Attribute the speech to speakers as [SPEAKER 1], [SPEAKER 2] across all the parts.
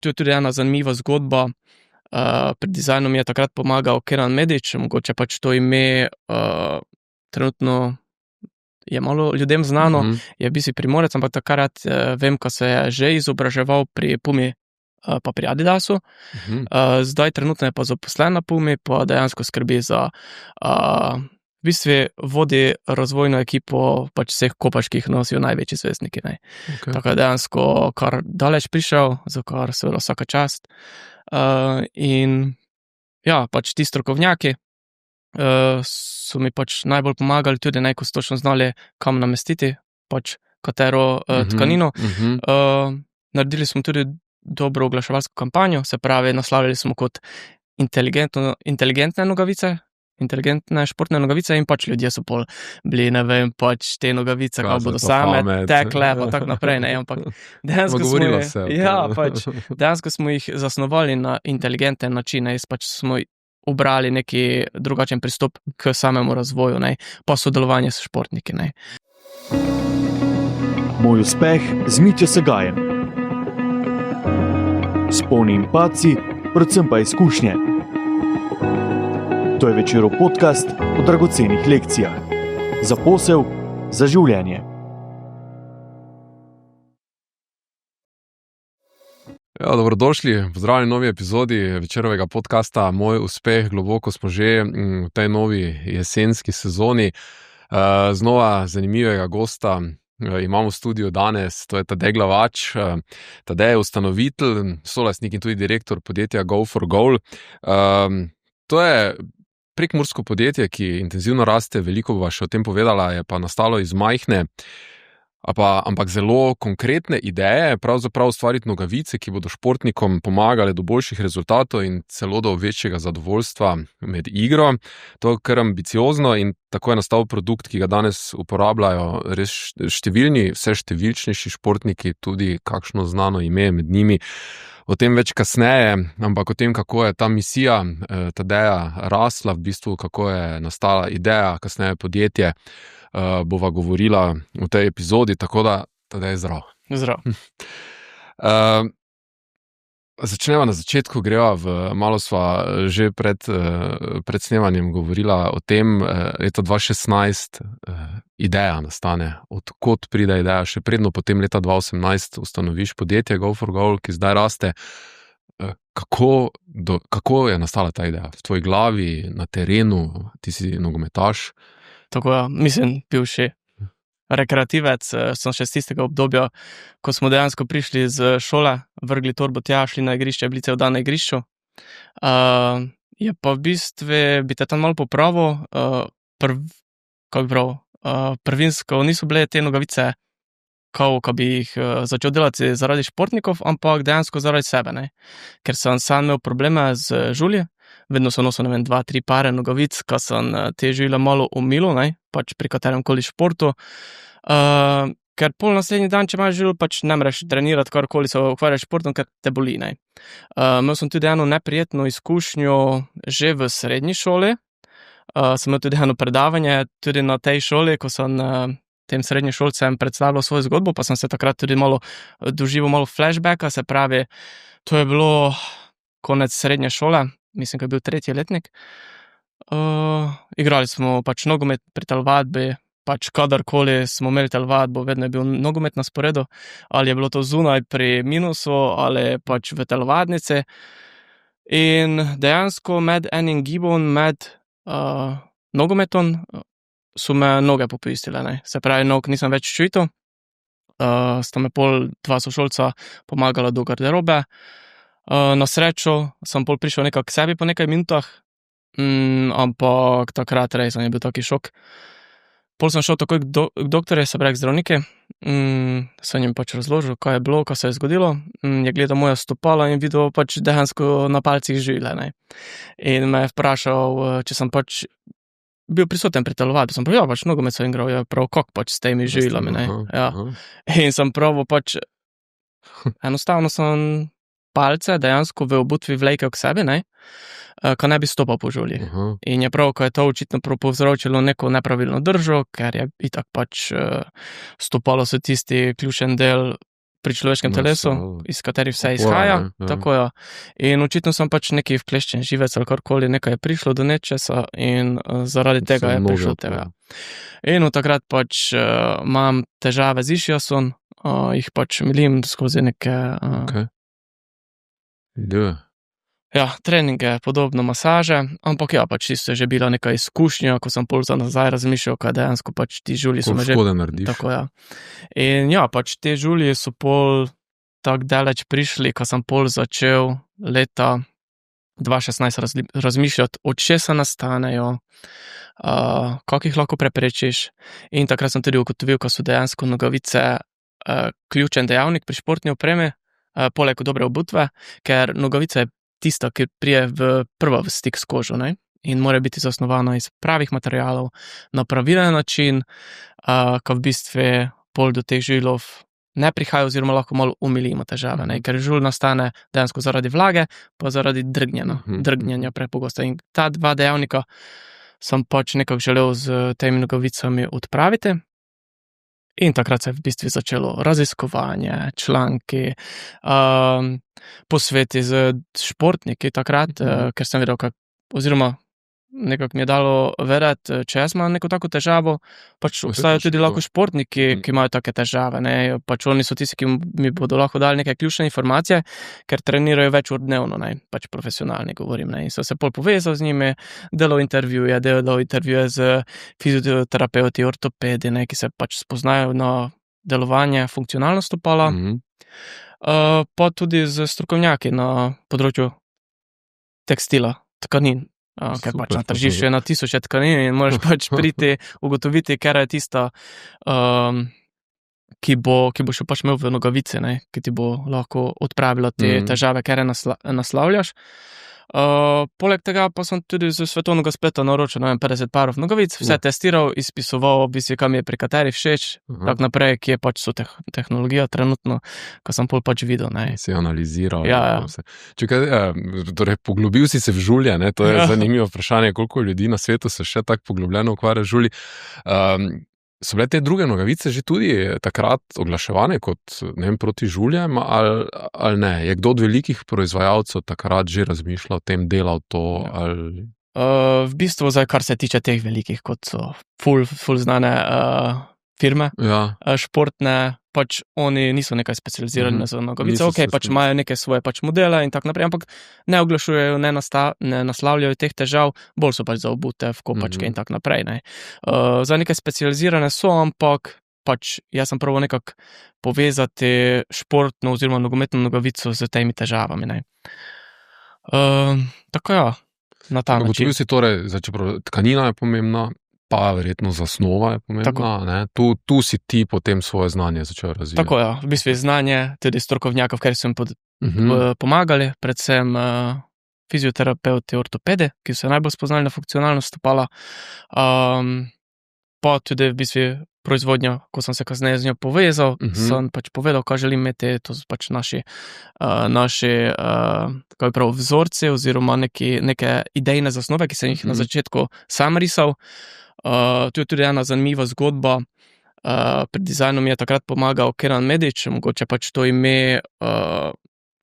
[SPEAKER 1] to je tudi ena zanimiva zgodba. Pri dizajnu mi je takrat pomagal Kenan Medić, mogoče pač to ime trenutno je malo ljudem znano, je bisi Primorec, ampak takrat vem, ko se je že izobraževal pri Pumi pa pri Adidasu. Zdaj trenutno je pa zaposlen na Pumi, pa dejansko skrbi za v bistvu vodi razvojno ekipo pač vseh kopačkih nosijo največji zvezdniki. Okay. Tako je dejansko kar daleč prišel, za kar seveda vsaka čast. In ja, pač ti strokovnjaki so mi pač najbolj pomagali tudi ko so točno znali, kam namestiti pač katero tkanino. Naredili smo tudi dobro oglaševalsko kampanjo, se pravi, naslavljali smo kot inteligentne nogavice, inteligentne športne nogavice in pač ljudje so pol bili, ne vem, pač te nogavice, kako bodo same tekle, pa tak naprej, ne, ampak dejansko smo jih zasnovali na inteligenten način, pač smo ubrali neki drugačen pristop k samemu razvoju, ne, pa sodelovanje s športniki, ne.
[SPEAKER 2] Moj uspeh z Mitjo Segajem. Sponi in padci, predvsem pa izkušnje. To je Večerov podcast o dragocenih lekcijah. Za posel, za življenje.
[SPEAKER 3] Ja, dobrodošli, pozdravljeni v novi epizodi Večerovega podcasta Moj uspeh. Globoko smo že v tej novi jesenski sezoni. Znova zanimivega gosta imamo v studiu danes, to je Tadej Glavač. Tadej je ustanovitelj, solastnik in tudi direktor podjetja Go4Goal. To je prekmursko podjetje, ki intenzivno raste, veliko bova še o tem povedala, je pa nastalo iz majhne, ampak zelo konkretne ideje, pravzaprav ustvariti nogavice, ki bodo športnikom pomagale do boljših rezultatov in celo do večjega zadovoljstva med igro. To je kar ambiciozno in tako je nastal produkt, ki ga danes uporabljajo res številni, vse številčnejši športniki, tudi kakšno znano ime med njimi. O tem več kasneje, ampak o tem, kako je ta misija Tadeja rasla, v bistvu kako je nastala ideja, kasneje podjetje, bova govorila v tej epizodi, tako da Tadej zdrav.
[SPEAKER 1] Zdrav.
[SPEAKER 3] Začneva na začetku, greva malo sva že pred snemanjem govorila o tem, leta 2016 ideja nastane, odkot pride ideja, še predno potem leta 2018 ustanoviš podjetje Go4Goal, ki zdaj raste. Kako je nastala ta ideja? V tvoji glavi, na terenu, ti si nogometaš?
[SPEAKER 1] Tako ja, mislim, bivši rekreativec, sem še z tistega obdobja, ko smo dejansko prišli z šole, vrgli torbo tja, šli na igrišče, bili cel dan na igrišču. Je pa v bistvu, bi te tam malo popravil, prvinsko niso bile te nogavice, ko bi jih začel delati zaradi športnikov, ampak dejansko zaradi sebe, ne. Ker sem sam imel probleme z žulji, vedno sem nosil, 2-3 pare nogavic, ko sem te žulje malo umilo, ne, pač pri katerem koli športu. Ker pol naslednji dan, če imaš žulj, pač ne moreš trenirati karkoli se ukvarjaš športom, ker te boli, ne. Imel sem tudi eno neprijetno izkušnjo že v srednji šoli. Sem imel tudi eno predavanje tudi na tej šoli, ko sem tem srednješolcem predstavljal svojo zgodbo, pa sem se takrat tudi doživel malo flashbacka, se pravi, to je bilo konec srednje šole, mislim, ko je bil 3. letnik. Igrali smo pač nogomet pri telovadbi, pač kadarkoli smo imeli telovadbo, vedno je bil nogomet na sporedu, ali je bilo to zunaj pri minusu, ali pač v telovadnici. In dejansko med enim gibom, med nogometom, so me noge popustile, ne. Se pravi, nog nisem več čutil. Sta me pol 2 sošolca pomagala do garderobe. Na srečo sem pol prišel nekako k sebi po nekaj minutah, ampak takrat res je bil taki šok. Pol sem šel takoj k doktorju, se pravi k zdravniki, sem jim pač razložil, kaj je bilo, kaj se je zgodilo. Je gledal moja stopala in videl pač dejansko na palcih žile, ne. In me je vprašal, če sem pač bil prisoten pri telovadbi. Sem prav, pač nogomet sem igral, je prav kak pač s temi žilami, ne. Ja. In sem pravil pač, enostavno sem palce dejansko v obutvi vlekel k sebi, ne, ko ne bi stopal po žulji. In je prav, ko je to očitno povzročilo neko nepravilno držo, ker je itak pač stopalo so tisti ključen del pri človeškem telesu, iz katerih vse izhaja. Tako je. In očitno sem pač neki vkleščen živec ali karkoli, nekaj je prišlo do nečesa in zaradi tega je prišlo tega. In od takrat pač imam težave z ischiasom, jih pač milim skozi neke... Ja, treninge, podobno masaže, ampak ja, pač tisto je že bila neka izkušnja, ko sem pol za nazaj razmišljal, kaj dejansko pač ti žulji so me že...
[SPEAKER 3] Škoda narediš.
[SPEAKER 1] Tako, ja. In ja, pač te žulji so pol tako daleč prišli, ko sem pol začel leta 2016 razmišljati, od česa nastanejo, kako jih lahko preprečiš. In takrat sem tudi ugotovil, ko so dejansko nogavice ključen dejavnik pri športni opremi, poleg dobre obutve, ker nogavica je tista, ki prije prva v stik s kožo, ne? In mora biti zasnovana iz pravih materialov, na pravilen način, ko v bistvu pol do teh žuljev ne prihaja oziroma lahko malo umilimo težave, ne? Ker žulj nastane dejansko zaradi vlage, pa zaradi drgnjenja prepogosto. In ta dva dejavnika sem pač nekako želel z temi nogavicami odpraviti. In takrat se je v bistvu začelo raziskovanje, članki, posveti z športniki takrat, ker sem videl, oziroma nekako mi je dalo vedeti, če jaz imam neko tako težavo, pač obstajajo tudi lahko športniki, ki imajo take težave, ne, pač oni so tisti, ki mi bodo lahko dali neke ključne informacije, ker trenirajo več ur dnevno, ne, pač profesionalni govorim, ne, in so se pol povezal z njimi, delal intervjuje z fizioterapeuti, ortopedi, ne, ki se pač spoznajo na delovanje, funkcionalnost stopala, pa tudi z strokovnjaki na področju tekstila, tkanin. Ker pač na tržišču je na tisoče tkanin in moraš pač priti, ugotoviti, kera je tista, ki bo še pač imel v nogavici, ne, ki ti bo lahko odpravila te težave, kere naslavljaš. Poleg tega pa sem tudi z svetovnega spleta naročil 50 parov nogavic, vse testiral, izpisoval, v bistvu, kam je pri kateri všeč, tako naprej, ki je pač so tehnologija trenutno, ko sem pol pač videl, ne.
[SPEAKER 3] Si analiziral.
[SPEAKER 1] Ja.
[SPEAKER 3] Čekaj, torej poglobil si se v žulje, ne, to je zanimivo vprašanje, koliko ljudi na svetu se še tako poglobljeno ukvarja z žulji. So bile te druge nogavice že tudi takrat oglaševane kot, ne vem, proti žuljem ali ne? Je kdo od velikih proizvajalcev takrat že razmišljal o tem, delal to ali...
[SPEAKER 1] V bistvu zdaj, kar se tiče teh velikih, kot so ful znane firme, športne, pač oni niso nekaj specializirani za nogavice, pač imajo neke svoje pač modele in tako naprej, ampak ne oglašujejo, ne naslavljajo teh težav, bolj so pač za obutev, kopačke in tako naprej, ne. Za neke specializirane so, ampak pač jaz sem probal nekako povezati športno oziroma nogometno nogavico z temi težavami, ne. Tako ja, na ta način.
[SPEAKER 3] Ugotovil si torej, čeprav tkanina je pomembna, pa verjetno zasnova je pomembna, ne? Tu si ti potem svoje znanje začel razvijati.
[SPEAKER 1] Tako ja, v bistvu znanje tudi strokovnjakov, ker so jim pomagali, predvsem fizioterapeuti, ortopedi, ki so najbolj spoznali na funkcionalnost stopala, pa tudi v bistvu proizvodnja, ko sem se kasneje z njo povezal, sem pač povedal, kaj želim imeti, to so pač naši kako je prav, vzorci oziroma neke idejne zasnove, ki sem jih na začetku sam risal. Tu je tudi ena zanimiva zgodba, pri dizajnu mi je takrat pomagal Kenan Medić, mogoče pač to ime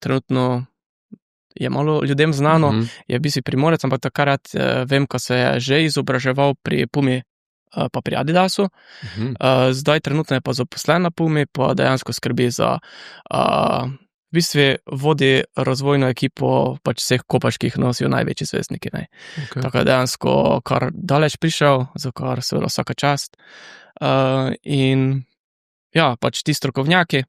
[SPEAKER 1] trenutno je malo ljudem znano, je v bistvu Primorec, ampak takrat vem, ko se je že izobraževal pri Pumi pa pri Adidasu, zdaj trenutno je pa zaposlen na Pumi, pa dejansko skrbi za v bistvu vodi razvojno ekipo pač vseh kopačkih nosijo največji zvezdniki, ne. Tako je dejansko kar daleč prišel, za kar seveda vsaka čast. In ja, pač ti strokovnjaki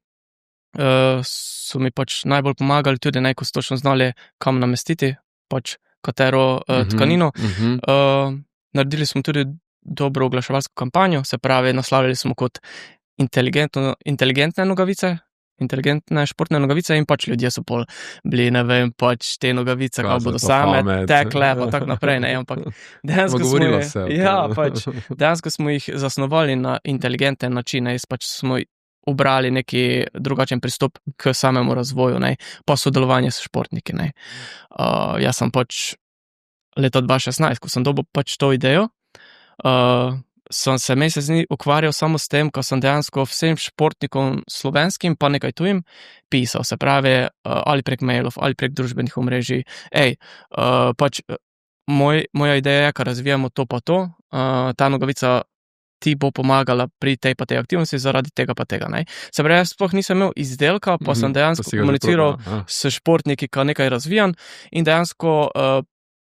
[SPEAKER 1] so mi pač najbolj pomagali tudi, ko so točno znali, kam namestiti, pač katero tkanino. Naredili smo tudi dobro oglaševalsko kampanjo, se pravi, naslavljali smo kot inteligentne nogavice, inteligentne športne nogavice in pač ljudje so pol bili, ne vem, pač te nogavice, kako bodo same tekle, pa tako naprej, ne, ampak dejansko smo jih zasnovali na inteligenten način, pač smo ubrali neki drugačen pristop k samemu razvoju, ne, pa sodelovanje s športniki, ne. Jaz sem pač leta 2016, ko sem dobil pač to idejo, sem se mesec dni ukvarjal samo s tem, ko sem dejansko vsem športnikom slovenskim, pa nekaj tujim, pisal. Se pravi, ali prek mailov, ali prek družbenih omrežij. Pač moja ideja je, ker razvijamo to pa to, ta nogavica ti bo pomagala pri tej pa tej aktivnosti zaradi tega pa tega. Ne? Se pravi, jaz sploh nisem imel izdelka, pa sem dejansko komuniciral s športniki, ki nekaj razvijam in dejansko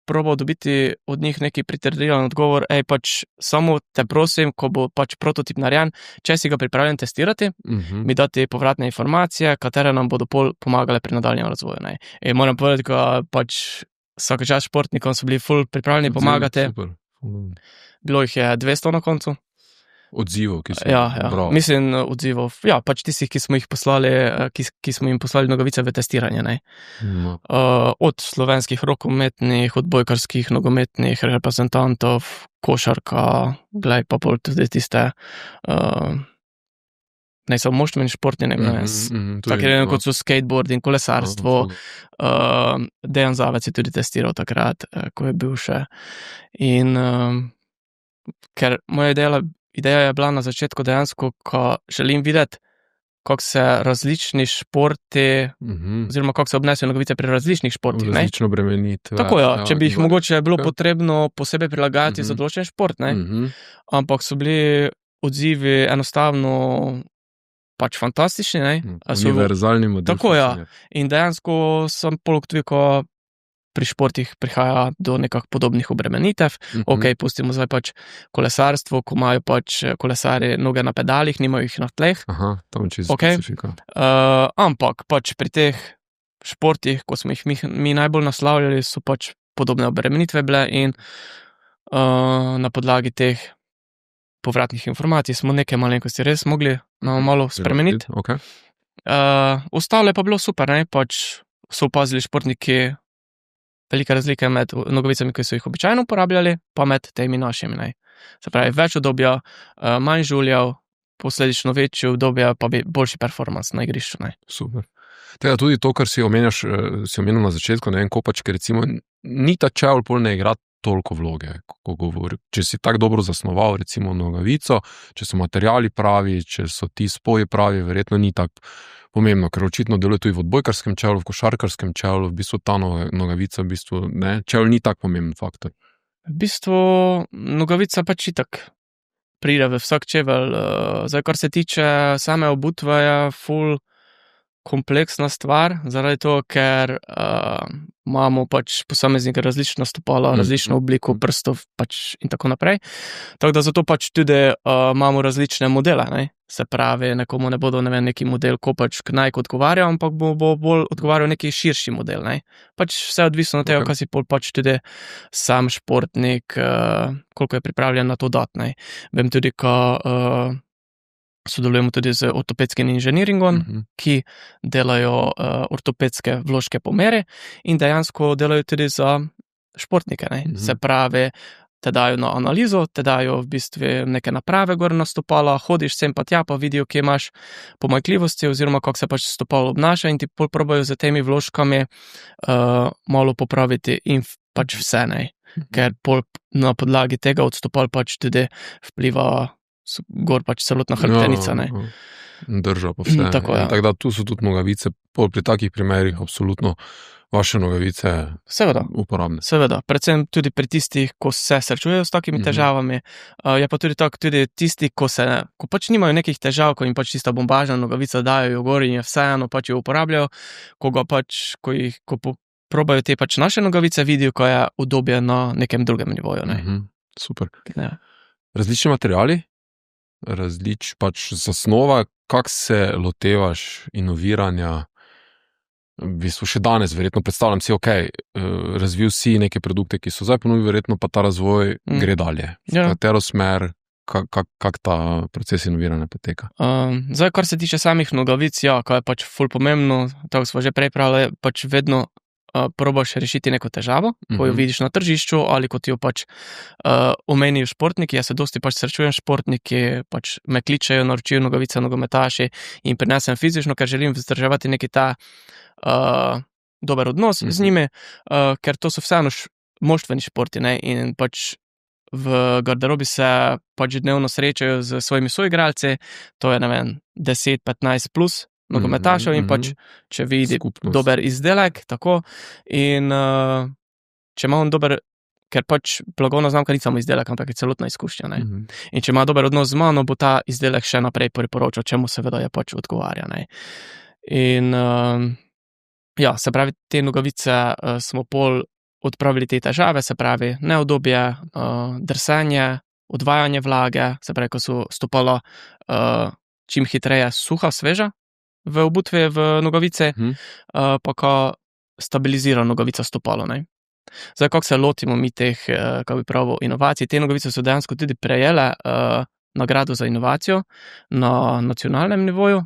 [SPEAKER 1] probal dobiti od njih neki pritrdilen odgovor, pač samo te prosim, ko bo pač prototip narejen, če si ga pripravljen testirati, mi dati povratne informacije, katere nam bodo pomagale pri nadaljnjem razvoju. Ne? Moram povedati, da pač vsak čas športnikom so bili ful pripravljeni pomagati. Bilo jih je 200 na koncu.
[SPEAKER 3] Odzivov, ki so
[SPEAKER 1] bral. Mislim, odzivov. Ja, pač tistih, ki smo jih poslali, ki smo jim poslali nogavice v testiranje. Ne? Od slovenskih rokometnih, odbojkarskih, nogometnih reprezentantov, košarka, glej, pa bolj tudi tiste, ne samo moštveni športni, tako kot so skateboard in kolesarstvo. Dejan Zavec je tudi testiral takrat, ko je bil še. In ker moja ideja je bila na začetku dejansko, ko želim videti, kako se različni športi, oziroma kako se obnesejo nogavice pri različnih športih.
[SPEAKER 3] Različno bremenitve.
[SPEAKER 1] Tako če bi jih mogoče bilo potrebno posebej prilagajati za določen šport, ampak so bili odzivi enostavno pač fantastični.
[SPEAKER 3] Univerzalni model.
[SPEAKER 1] Tako in dejansko sem poloktviko pri športih prihaja do nekak podobnih obremenitev. Pustimo zdaj pač kolesarstvo, ko imajo pač kolesari noge na pedalih, nimajo jih na tleh.
[SPEAKER 3] Tam čisto specifika.
[SPEAKER 1] Ampak pač pri teh športih, ko smo jih mi najbolj naslavljali, so pač podobne obremenitve bile in na podlagi teh povratnih informacij smo neke malenkosti res mogli malo spremeniti. Ostalo je pa bilo super, pač so opazili športniki velike razlike med nogavicami, ki so jih običajno uporabljali, pa med temi našimi. Se pravi, več obdobja, manj žuljev, posledično večje obdobja, pa boljši performance na igrišču.
[SPEAKER 3] Super. Teda tudi to, kar si omenil na začetku, kopačke, recimo, ni ta čevl pol ne igra toliko vloge, ko govori. Če si tako dobro zasnoval, recimo, nogavico, če so materiali pravi, če so ti spoji pravi, verjetno ni tako pomembno, ker očitno deluje tudi v odbojkarskem čevlu, v košarkarskem čevlu, v bistvu ta nogavica, v bistvu, čevl ni tak pomemben faktor.
[SPEAKER 1] V bistvu nogavica pač itak pride v vsak čevelj. Zdaj, kar se tiče same obutve, je ful kompleksna stvar, zaradi toho, ker imamo pač posameznike različna stopala, različno obliko prstov pač in tako naprej. Tako da zato pač tudi imamo različne modele. Se pravi, nekomu ne bodo neki model kopačk odgovarjal, ampak bo bolj odgovarjal neki širši model. Pač vse odvisno od tega, kaj si pač tudi sam športnik, koliko je pripravljen na to dati. Vem tudi, ko sodelujemo tudi z ortopedskim inženiringom, ki delajo ortopedske vložke pomere in dejansko delajo tudi za športnike. Se pravi, te dajo na analizo, te dajo v bistvu neke naprave gor na stopala, hodiš sem pa tja, pa vidijo, kje imaš pomanjkljivosti oziroma kako se pač stopalo obnaša in ti pol probajo z temi vložkami malo popraviti in pač vse. Ker pol na podlagi tega odstopal pač tudi vpliva gor pač celotna hrbtenica.
[SPEAKER 3] Drža pa vse. Tako da tu so tudi nogavice, pri takih primerih absolutno vaše nogavice uporabne.
[SPEAKER 1] Seveda, predvsem tudi pri tistih, ko se srečujejo s takimi težavami, je pa tudi tako, tudi tisti, ko pač nimajo nekih težav, ko jim pač tista bombažna nogavica dajo gor in je vseeno pač jo uporabljajo, ko probajo te pač naše nogavice, vidijo, ko je udobje na nekem drugem nivoju.
[SPEAKER 3] Super. Različni materiali? Pač zasnova, kako se lotevaš inoviranja, v bistvu še danes, verjetno predstavljam si, razvil si neke produkte, ki so zdaj ponudili, verjetno pa ta razvoj gre dalje. V katero smer, kak ta proces inoviranja poteka?
[SPEAKER 1] Zdaj, kar se tiče samih nogavic, kaj je pač ful pomembno, tako smo že prej pravili, pač vedno probaš rešiti neko težavo, ko jo vidiš na tržišču ali ko ti jo pač omenijo športniki. Jaz se dosti pač srečujem športniki, pač me kličejo, naročijo nogavice nogometaši in prinesem fizično, ker želim vzdrževati neki ta dober odnos z njimi, ker to so vseeno moštveni športi in pač v garderobi se pač dnevno srečajo z svojimi soigralci, to je, 10-15 plus nogometašev in pač, če vidi dober izdelek, tako, in če ima on dober, ker pač blagovna znamka ni samo izdelek, ampak je celotna izkušnja, ne. In če ima dober odnos z mano, bo ta izdelek še naprej priporočal, čemu seveda je pač odgovarja, ne. In se pravi, te nogavice smo pol odpravili te težave, se pravi, neudobje, drsenje, odvajanje vlage, se pravi, ko so stopala čim hitreje suha, sveža v obutvi v nogavice, pa ko stabilizira nogavica stopalo, ne. Zdaj, kako se lotimo mi teh, kako bi pravil, inovacij, te nogavice so dejansko tudi prejele nagrado za inovacijo na nacionalnem nivoju.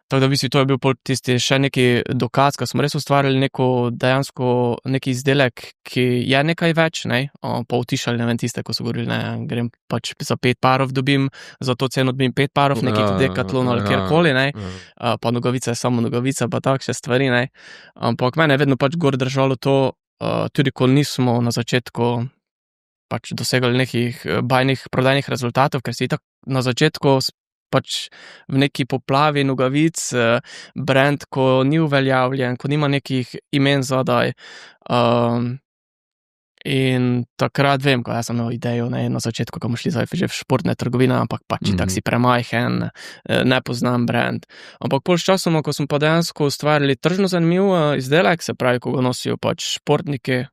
[SPEAKER 1] Tako da v bistvu to je bil pol tisti še neki dokaz, ko smo res ustvarili dejansko neki izdelek, ki je nekaj več, ne, pa utišali, tiste, ko so govorili, grem pač za 5 parov dobim, za to ceno dobim 5 parov, neki Decathlon ali kjerkoli, ne, pa nogavica je samo nogavica, pa takšne stvari, ne, ampak mene je vedno pač gor držalo to, tudi ko nismo na začetku pač dosegali nekih bajnih prodajnih rezultatov, ker si itak na začetku pač v neki poplavi nogavic, brand, ko ni uveljavljen, ko nima nekih imen zadaj, in takrat vem, ko jaz sem imel idejo, ne, na začetku, ko smo šli že v športne trgovine, ampak pač itak si premajhen, nepoznan brand. Ampak pol s časom, ko smo pa dejansko ustvarili tržno zanimiv izdelek, se pravi, ko ga nosijo pač športniki,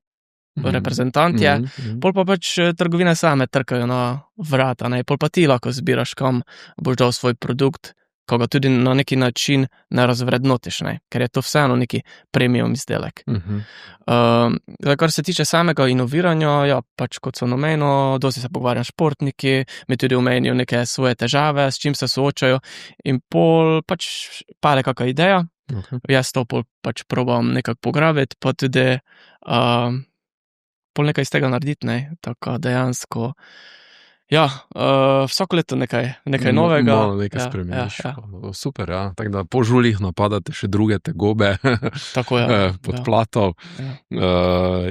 [SPEAKER 1] reprezentantje, pol pa pač trgovine same trkajo na vrata, ne, pol pa ti lahko zbiraš, kam boš dal svoj produkt, ko ga tudi na neki način ne razvrednotiš, ne, ker je to vseeno neki premium izdelek. Zdaj, kar se tiče samega inoviranja, pač kot sem omenil, dosti se pogovarjam s športniki, mi tudi omenijo neke svoje težave, s čim se soočajo, in pol pač pade kakšna ideja, jaz to pol pač probam nekako pograbiti, pa tudi pol nekaj iz tega narediti, ne, tako dejansko, vsako leto nekaj novega.
[SPEAKER 3] Malo nekaj spremeniš. Super, tako da po žuljih napadate še druge tegobe,
[SPEAKER 1] tako je,
[SPEAKER 3] podplatov.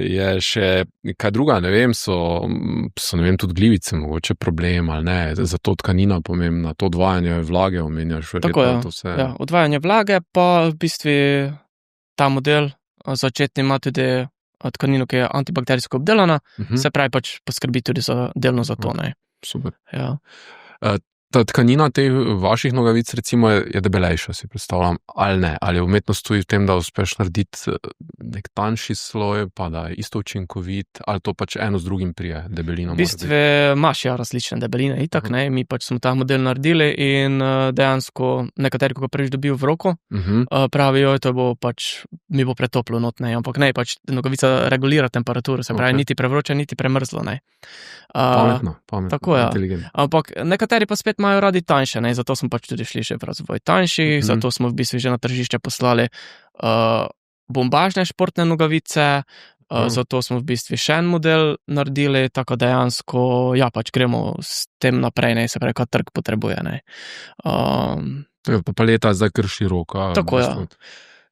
[SPEAKER 3] Je še kaj druga, ne vem, so ne vem, tudi glivice mogoče problem, ali ne, zato tkanina pomembna, to odvajanje vlage omenjaš.
[SPEAKER 1] Tako je, odvajanje vlage, pa v bistvu ta model začetni ima tudi tkanino, ki je antibakterijsko obdelana, se pravi pač poskrbi tudi delno za to, ne.
[SPEAKER 3] Super.
[SPEAKER 1] Ja.
[SPEAKER 3] Ta tkanina teh vaših nogavic recimo je debelejša, si predstavljam, ali ne, ali umetnost stoji v tem, da uspeš narediti nek tanjši sloj, pa da je isto učinkovit, ali to pač eno z drugim prije debelino?
[SPEAKER 1] V bistvu imaš različne debeline, itak, ne, mi pač smo ta model naredili in dejansko nekateri, ko ga prvič dobijo v roko, pravijo, to bo pač, mi bo pretoplo not, ne, ampak ne, pač nogavica regulira temperaturo, se pravi, niti prevroče, niti premrzlo, ne.
[SPEAKER 3] Pametno,
[SPEAKER 1] tako,
[SPEAKER 3] inteligentno.
[SPEAKER 1] Ampak nekateri pa spet imajo radi tanjše, ne, zato smo pač tudi šli še v razvoj tanjših, zato smo v bistvu že na tržišče poslali bombažne športne nogavice, zato smo v bistvu še en model naredili, tako dejansko, pač gremo s tem naprej, ne, se pravi, kaj trg potrebuje, ne.
[SPEAKER 3] Paleta je zdaj kar široka.
[SPEAKER 1] Tako,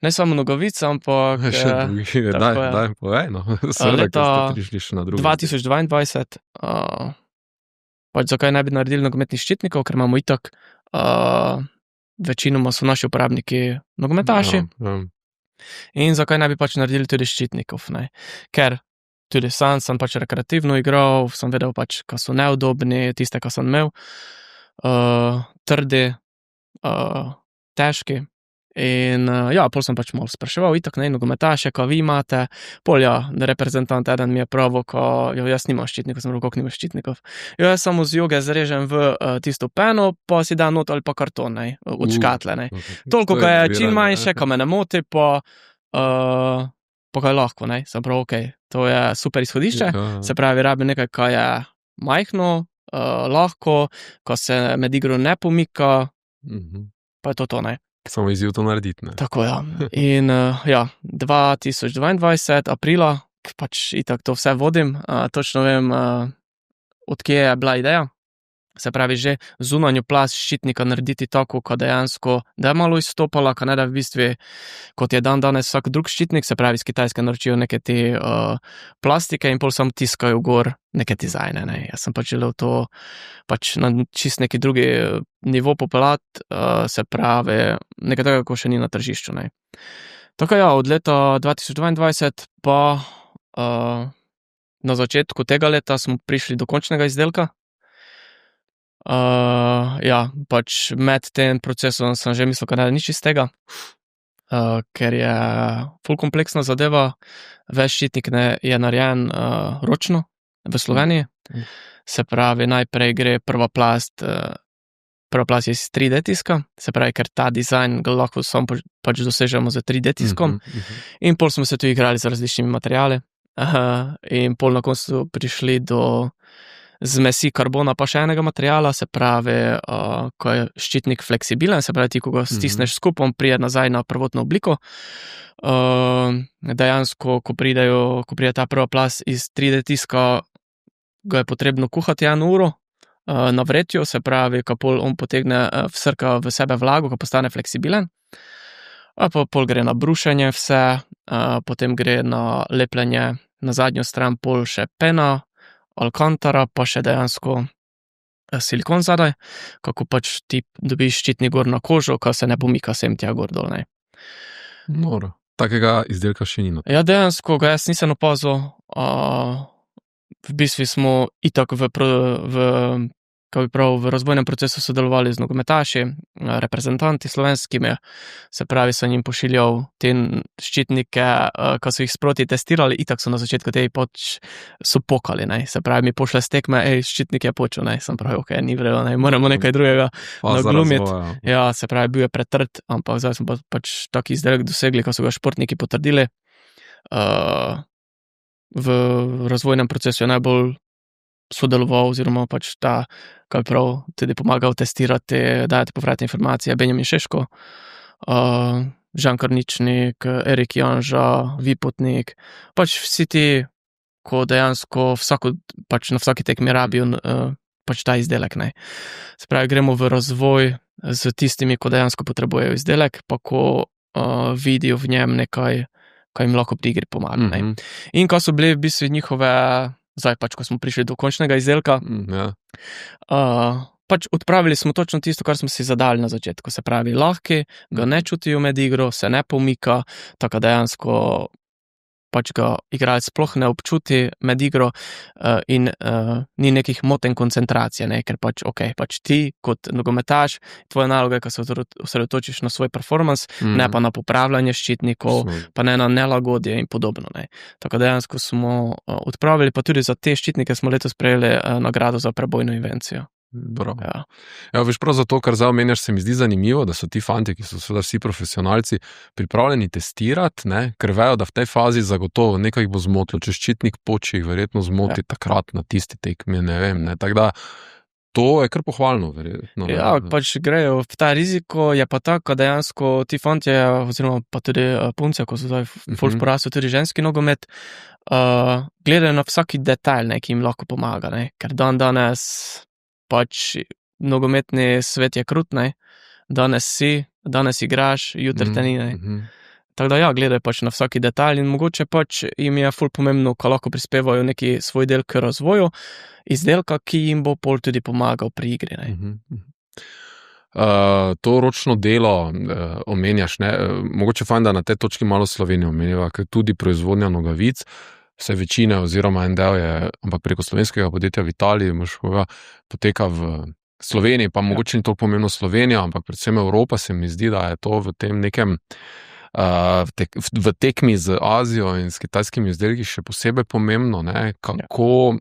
[SPEAKER 1] ne samo nogavica, ampak
[SPEAKER 3] daj, povej, no. Seveda, ker ste prišli še na drugi.
[SPEAKER 1] 2022, pač zakaj ne bi naredili nogometnih ščitnikov, ker imamo itak, večinoma so naši uporabniki nogometaši, in zakaj ne bi pač naredili tudi ščitnikov, ne, ker tudi sam sem pač rekreativno igral, sem vedel pač, ko so neudobni, tiste, ko sem imel, trdi, težki, in pol sem pač malo spraševal, itak ne, nogometaše, ko vi imate, pol reprezentant eden mi je pravil, ko jaz nimam ščitnikov, sem rekel, koliko nimaš ščitnikov. Jaz samo z joge zrežem v tisto peno, pa si dam not ali pa karton, ne, od škatle, ne. Toliko, ko je čim manjše, ko me ne moti, pa ko je lahko, ne, sem prav, to je super izhodišče, se pravi, rabi nekaj, ko je majhno, lahko, ko se med igro ne pomika, pa je to, ne.
[SPEAKER 3] Samo izziv to narediti, ne.
[SPEAKER 1] Tako, in 2022, aprila, pač itak to vse vodim, točno vem, od kje je bila ideja, Se pravi, že zunanjo plast ščitnika narediti tako, ko dejansko, da je malo izstopala, ko ne da v bistvu, kot je danes vsak drug ščitnik, se pravi, iz Kitajske naročijo neke te plastike in pol samo tiskajo gor neke dizajne, ne. Jaz sem pač želel to pač na čist neki drugi nivo popeljati, se pravi, nekaj tega, ko še ni na tržišču, ne. Tako ja, od leta 2022 pa na začetku tega leta smo prišli do končnega izdelka. Ja, pač med tem procesom sem že mislil, da nič iz tega, ker je ful kompleksna zadeva. Ves ščitnik je narejen ročno v Sloveniji. Se pravi, najprej gre prva plast je iz 3D tiska, se pravi, ker ta dizajn ga lahko samo pač dosežemo z 3D tiskom. In pol smo se tu igrali z različnimi materiali. In pol na koncu prišli do zmesi karbona pa še enega materiala, se pravi, ko je ščitnik fleksibilen, se pravi, ti, ko ga stisneš skupaj, on pride nazaj na prvotno obliko. Dejansko, ko pride ta prva plast iz 3D tiska, ga je potrebno kuhati 1 uro na vretju, se pravi, ko pol on potegne, vsrka v sebe vlago, ko postane fleksibilen. Pa pol gre na brušenje vse, potem gre na lepljenje na zadnjo stran, pol še pena, alkantara, pa še dejansko silikon zadaj, kako pač ti dobiš ščitnik gor na kožo, ko se ne pomika sem tja gor dol, ne.
[SPEAKER 3] Noro. Takega izdelka še ni.
[SPEAKER 1] Ja, dejansko ga jaz nisem opazil. V bistvu smo itak v razvojnem procesu sodelovali z nogometaši, reprezentanti slovenskimi, se pravi, sem jim pošiljal te ščitnike, ko so jih sproti testirali, itak so na začetku te pač so pokali, ne, se pravi, mi pošle s tekme, ščitnik je počel, ne, sem pravi, okej, ni vredo, ne, moramo nekaj drugega naglumiti. Ja, se pravi, bil je pretrd, ampak zdaj smo pač taki izdelek dosegli, ko so ga športniki potrdili. V razvojnem procesu je najbolj sodeloval, oziroma pač ta, kaj prav, tudi pomagal testirati, dajati povratne informacije, Benjamin Šeško, Žan Karničnik, Erik Janža, Vipotnik, pač vsi ti, ko dejansko pač na vsaki tekmi rabijo pač ta izdelek, ne. Se pravi, gremo v razvoj z tistimi, ko dejansko potrebujejo izdelek, pa ko vidijo v njem nekaj, kaj jim lahko pri igri pomaga, ne. In ko so bili v bistvu njihove, zdaj pač, ko smo prišli do končnega izdelka, pač odpravili smo točno tisto, kar smo si zadali na začetku, se pravi, lahki, ga ne čutijo med igro, se ne pomika, tako dejansko pač ga igralec sploh ne občuti med igro in ni nekih motenj koncentracije, ne, ker pač, pač ti kot nogometaš, tvoja naloga je, ko se osredotočiš na svoj performance, ne pa na popravljanje ščitnikov, pa ne na nelagodje in podobno, ne. Tako dejansko smo odpravili, pa tudi za te ščitnike smo letos prejeli nagrado za prebojno invencijo.
[SPEAKER 3] Bravo. Ja, veš, prav zato, kar zdaj omenjaš, se mi zdi zanimivo, da so ti fanti, ki so seveda vsi profesionalci, pripravljeni testirati, ne, ker vejo, da v tej fazi zagotovo nekaj jih bo zmotilo, če ščitnik poči, jih verjetno zmoti takrat na tisti tekmi, ne vem, ne, tako da to je kar pohvalno, verjetno.
[SPEAKER 1] Ja, pač grejo v ta riziko, je pa tako, dejansko ti fantje, oziroma pa tudi punce, ko so zdaj ful v porastu tudi ženski nogomet, gledajo na vsaki detajl, ne, ki jim lahko pomaga, ne, ker danes pač nogometni svet je krut, ne, danes igraš, jutri te ni, ne. Tako da ja, gledajo pač na vsaki detalj in mogoče pač jim je ful pomembno, ko lahko prispevajo neki svoj del k razvoju izdelka, ki jim bo pol tudi pomagal pri igri, ne.
[SPEAKER 3] To ročno delo omenjaš, ne, mogoče fajn, da na tej točki malo Slovenijo omenjava, ker tudi proizvodnja nogavic, vse večine oziroma en del je, ampak preko slovenskega podjetja v Italiji, poteka v Sloveniji, pa mogoče ni to pomembno Slovenija, ampak predvsem Evropa, se mi zdi, da je to v tem nekem v tekmi z Azijo in s kitajskimi izdelki še posebej pomembno, ne, kako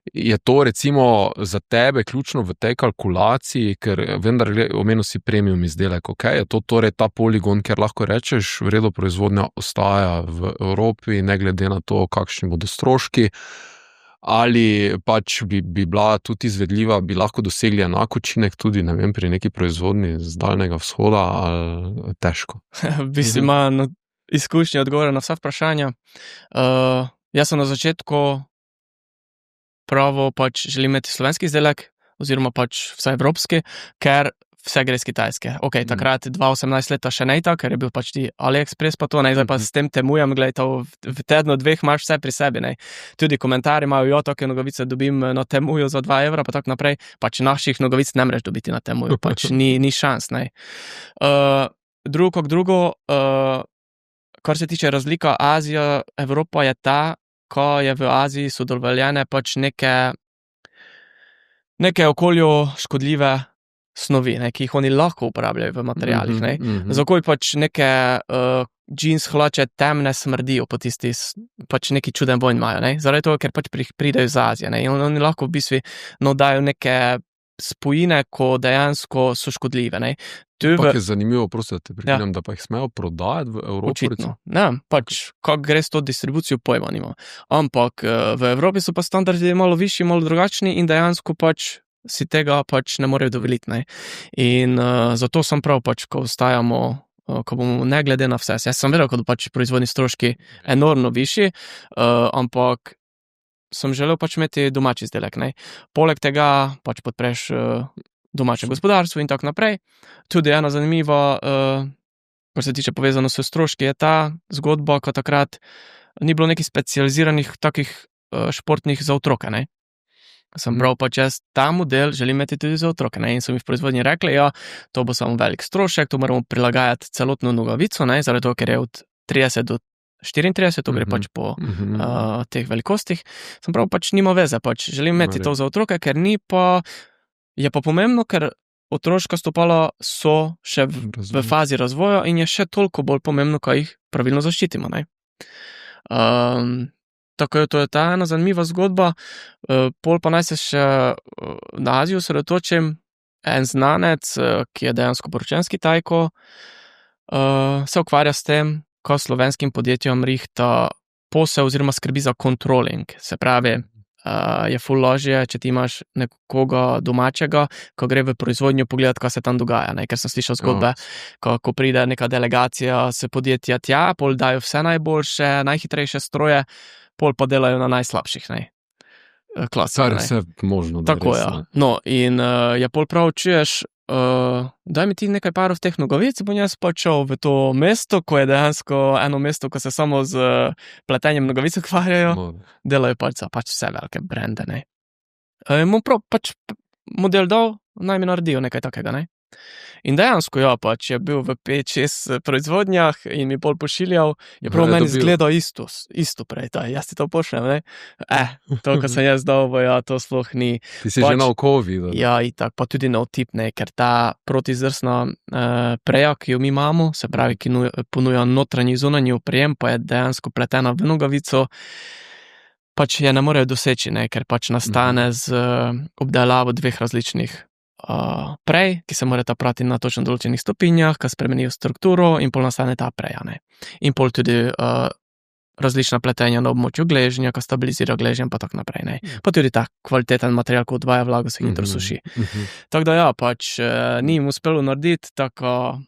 [SPEAKER 3] je to recimo za tebe ključno v tej kalkulaciji, ker vendar omenil si premium izdelek, je to torej ta poligon, ker lahko rečeš, v redu proizvodnja ostaja v Evropi, ne glede na to, kakšni bodo stroški, ali pač bi bila tudi izvedljiva, bi lahko dosegli enak učinek tudi, ne vem, pri neki proizvodnji z Daljnega vzhoda, ali težko?
[SPEAKER 1] V bistvu ima izkušnje odgovore na vsa vprašanja. Jaz sem na začetku pravo pač želim imeti slovenski izdelek, oziroma pač vsaj evropski, ker vse gre z Kitajske. Ok, takrat 2018 leta še ne tako, ker je bil pač ti AliExpress pa to, ne, zdaj pa s tem temujem, gledaj, v tednu, dveh imaš vse pri sebi, ne. Tudi komentarji imajo, jo, take nogavice dobim na temuju za 2 evra, pa tako naprej, pač naših nogavic ne mreš dobiti na temuju, pač ni šans, ne. Drugo, kar se tiče razlika Azija, Evropa je ta, ko je v Aziji so dovoljene pač neke okolju škodljive snovi, ne, ki jih oni lahko uporabljajo v materialih, ne. Za okolj pač neke jeans hlače temne smrdijo po tisti, pač neki čuden vonj imajo, ne. Zaradi toho, ker pač pridejo iz Azije, ne, in oni lahko v bistvu dajo neke spojine, ko dejansko so škodljive, ne.
[SPEAKER 3] Ampak je zanimivo, prosto, da te prekinem, da pa jih smejo prodajati v Evropi?
[SPEAKER 1] Očitno, ne, pač, kako gre s to distribucijo, pojma nima. Ampak v Evropi so pa standardi malo višji, malo drugačni in dejansko pač si tega pač ne morejo dovoliti, ne. In zato sem prav pač, ko ostajamo, ko bomo ne glede na vse. Jaz sem vedel, da pač proizvodni stroški enormno višji, ampak sem želel pač imeti domači izdelek, ne. Poleg tega pač podpreš domače gospodarstvo in tako naprej. Tudi ena zanimiva, kar se tiče povezano s stroški, je ta zgodba, ko takrat ni bilo nekih specializiranih takih športnih za otroke, ne. Sem prav pač jaz ta model želim imeti tudi za otroke, ne, in so mi v proizvodnji rekli, ja, to bo samo velik strošek, to moramo prilagajati celotno nogavico, ne, zaradi toho, ker je od 30 do 34, to gre pač po teh velikostih. Sem prav pač nima veze, pač želim imeti to za otroke, ker ni pa, je pa pomembno, ker otroška stopala so še v fazi razvoja in je še toliko bolj pomembno, kaj jih pravilno zaščitimo, ne. Tako je, to je ta ena zanimiva zgodba, pol pa naj se še na Azijo osredotočim. En znanec, ki je dejansko poročen s Kitajko, se ukvarja s tem, ko slovenskim podjetjem rihta posel oziroma skrbi za controlling. Se pravi, je ful lažje, če ti imaš nekoga domačega, ko gre v proizvodnjo pogledati, kaj se tam dogaja, ne? Ker sem slišal zgodbe, ko pride neka delegacija s podjetja tja, pol dajo vse najboljše, najhitrejše stroje, pol pa delajo na najslabših, ne. Klasika,
[SPEAKER 3] ne. Kar je vse možno.
[SPEAKER 1] Tako, ja. No, in je pol prav čuješ, daj mi ti nekaj parov teh nogavic, bom jaz pač šel v to mesto, ko je dejansko eno mesto, ko se samo z pletenjem nogavic ukvarjajo, delajo pač vse velike brende, ne. Mu prav pač model dal, naj mi naredijo nekaj takega, ne. In dejansko, ja, pač je bil v 5-6 proizvodnjah in mi pol pošiljal, je prav meni zgledal isto prej, jaz ti to pošljem, ne. To, ko sem jaz dal, ja, to sploh ni.
[SPEAKER 3] Ti si pač, že na oko videl.
[SPEAKER 1] Ja, itak, pa tudi na otip, ne, ker ta protizrsna preja, ki jo mi imamo, se pravi, ki ponuja notranji zunanji oprijem, pa je dejansko pletena v nogavico, pač je ne morejo doseči, ne, ker pač nastane z obdelavo 2 različnih prej, ki se morata prati na točno določenih stopinjah, ki spremenijo strukturo in pol nastane ta preja, ne. In pol tudi različna pletenja na območju gležnja, ki stabilizira gležnja pa tako naprej, ne. Pa tudi ta kvaliteten material, ko odvaja vlago, se hitro suši. Tako da ja, pač ni jim uspelo narediti, tako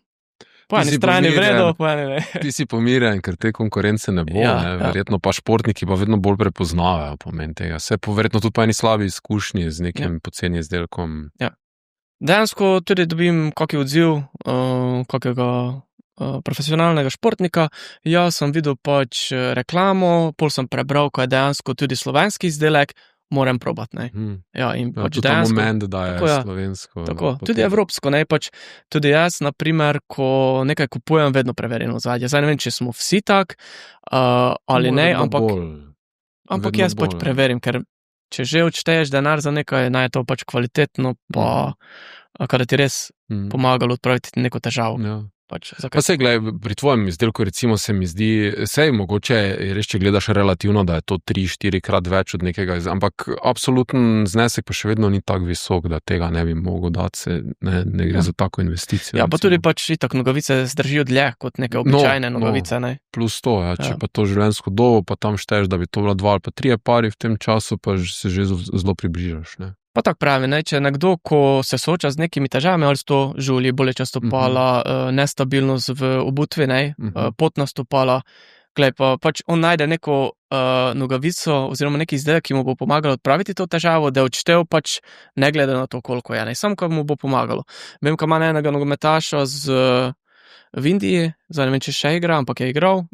[SPEAKER 1] po eni strani vredo, po eni ne.
[SPEAKER 3] Ti si pomirjen, ker te konkurence ne bo, ne. Verjetno pa športniki pa vedno bolj prepoznavajo pomen tega. Vse verjetno tudi pa eni slabi izkušnji z nekim poceni izdelkom.
[SPEAKER 1] Ja. Dejansko tudi dobim kakšen odziv kakega profesionalnega športnika. Jaz sem videl pač reklamo, pol sem prebral, ko je dejansko tudi slovenski izdelek, moram probati, ne. Ja, in pač
[SPEAKER 3] tudi
[SPEAKER 1] dejansko.
[SPEAKER 3] Moment, da je tako, slovensko.
[SPEAKER 1] Tako, tudi evropsko, ne, pač tudi jaz, na primer, ko nekaj kupujem, vedno preverjeno ozadje. Zdaj ne vem, če smo vsi tak, ali ne, ampak jaz pač preverim, ker če že odšteješ denar za nekaj, naj je to pač kvalitetno, pa kada ti res pomagalo odpraviti neko težavo.
[SPEAKER 3] Ja.
[SPEAKER 1] Pač,
[SPEAKER 3] pa sej, gledaj, pri tvojem izdelku recimo se mi zdi, sej mogoče res, če gledaš relativno, da je to 3-4 krat več od nekega, ampak absoluten znesek pa še vedno ni tak visok, da tega ne bi mogel dati, ne gre za tako investicijo.
[SPEAKER 1] Ja, pa tudi pač itak nogavice zdržijo dlje kot neke običajne nogavice, ne.
[SPEAKER 3] Plus to, če pa to življenjsko dobo, pa tam šteješ, da bi to bila 2 ali pa 3 pari v tem času, pa se že zelo približaš, ne.
[SPEAKER 1] Pa tako pravi, ne, če nekdo, ko se sooča z nekimi težavami, ali so to žulji, boleča stopala, nestabilnost v obutvi, ne, potna stopala, Glej, pa pač on najde neko nogavico oziroma neki izdelek, ki mu bo pomagalo odpraviti to težavo, da je odštel pač ne glede na to, koliko je. Sam, ko mu bo pomagalo. Vem, ko ima enega nogometaša v Indiji, zdaj ne vem, če še igra, ampak je igral,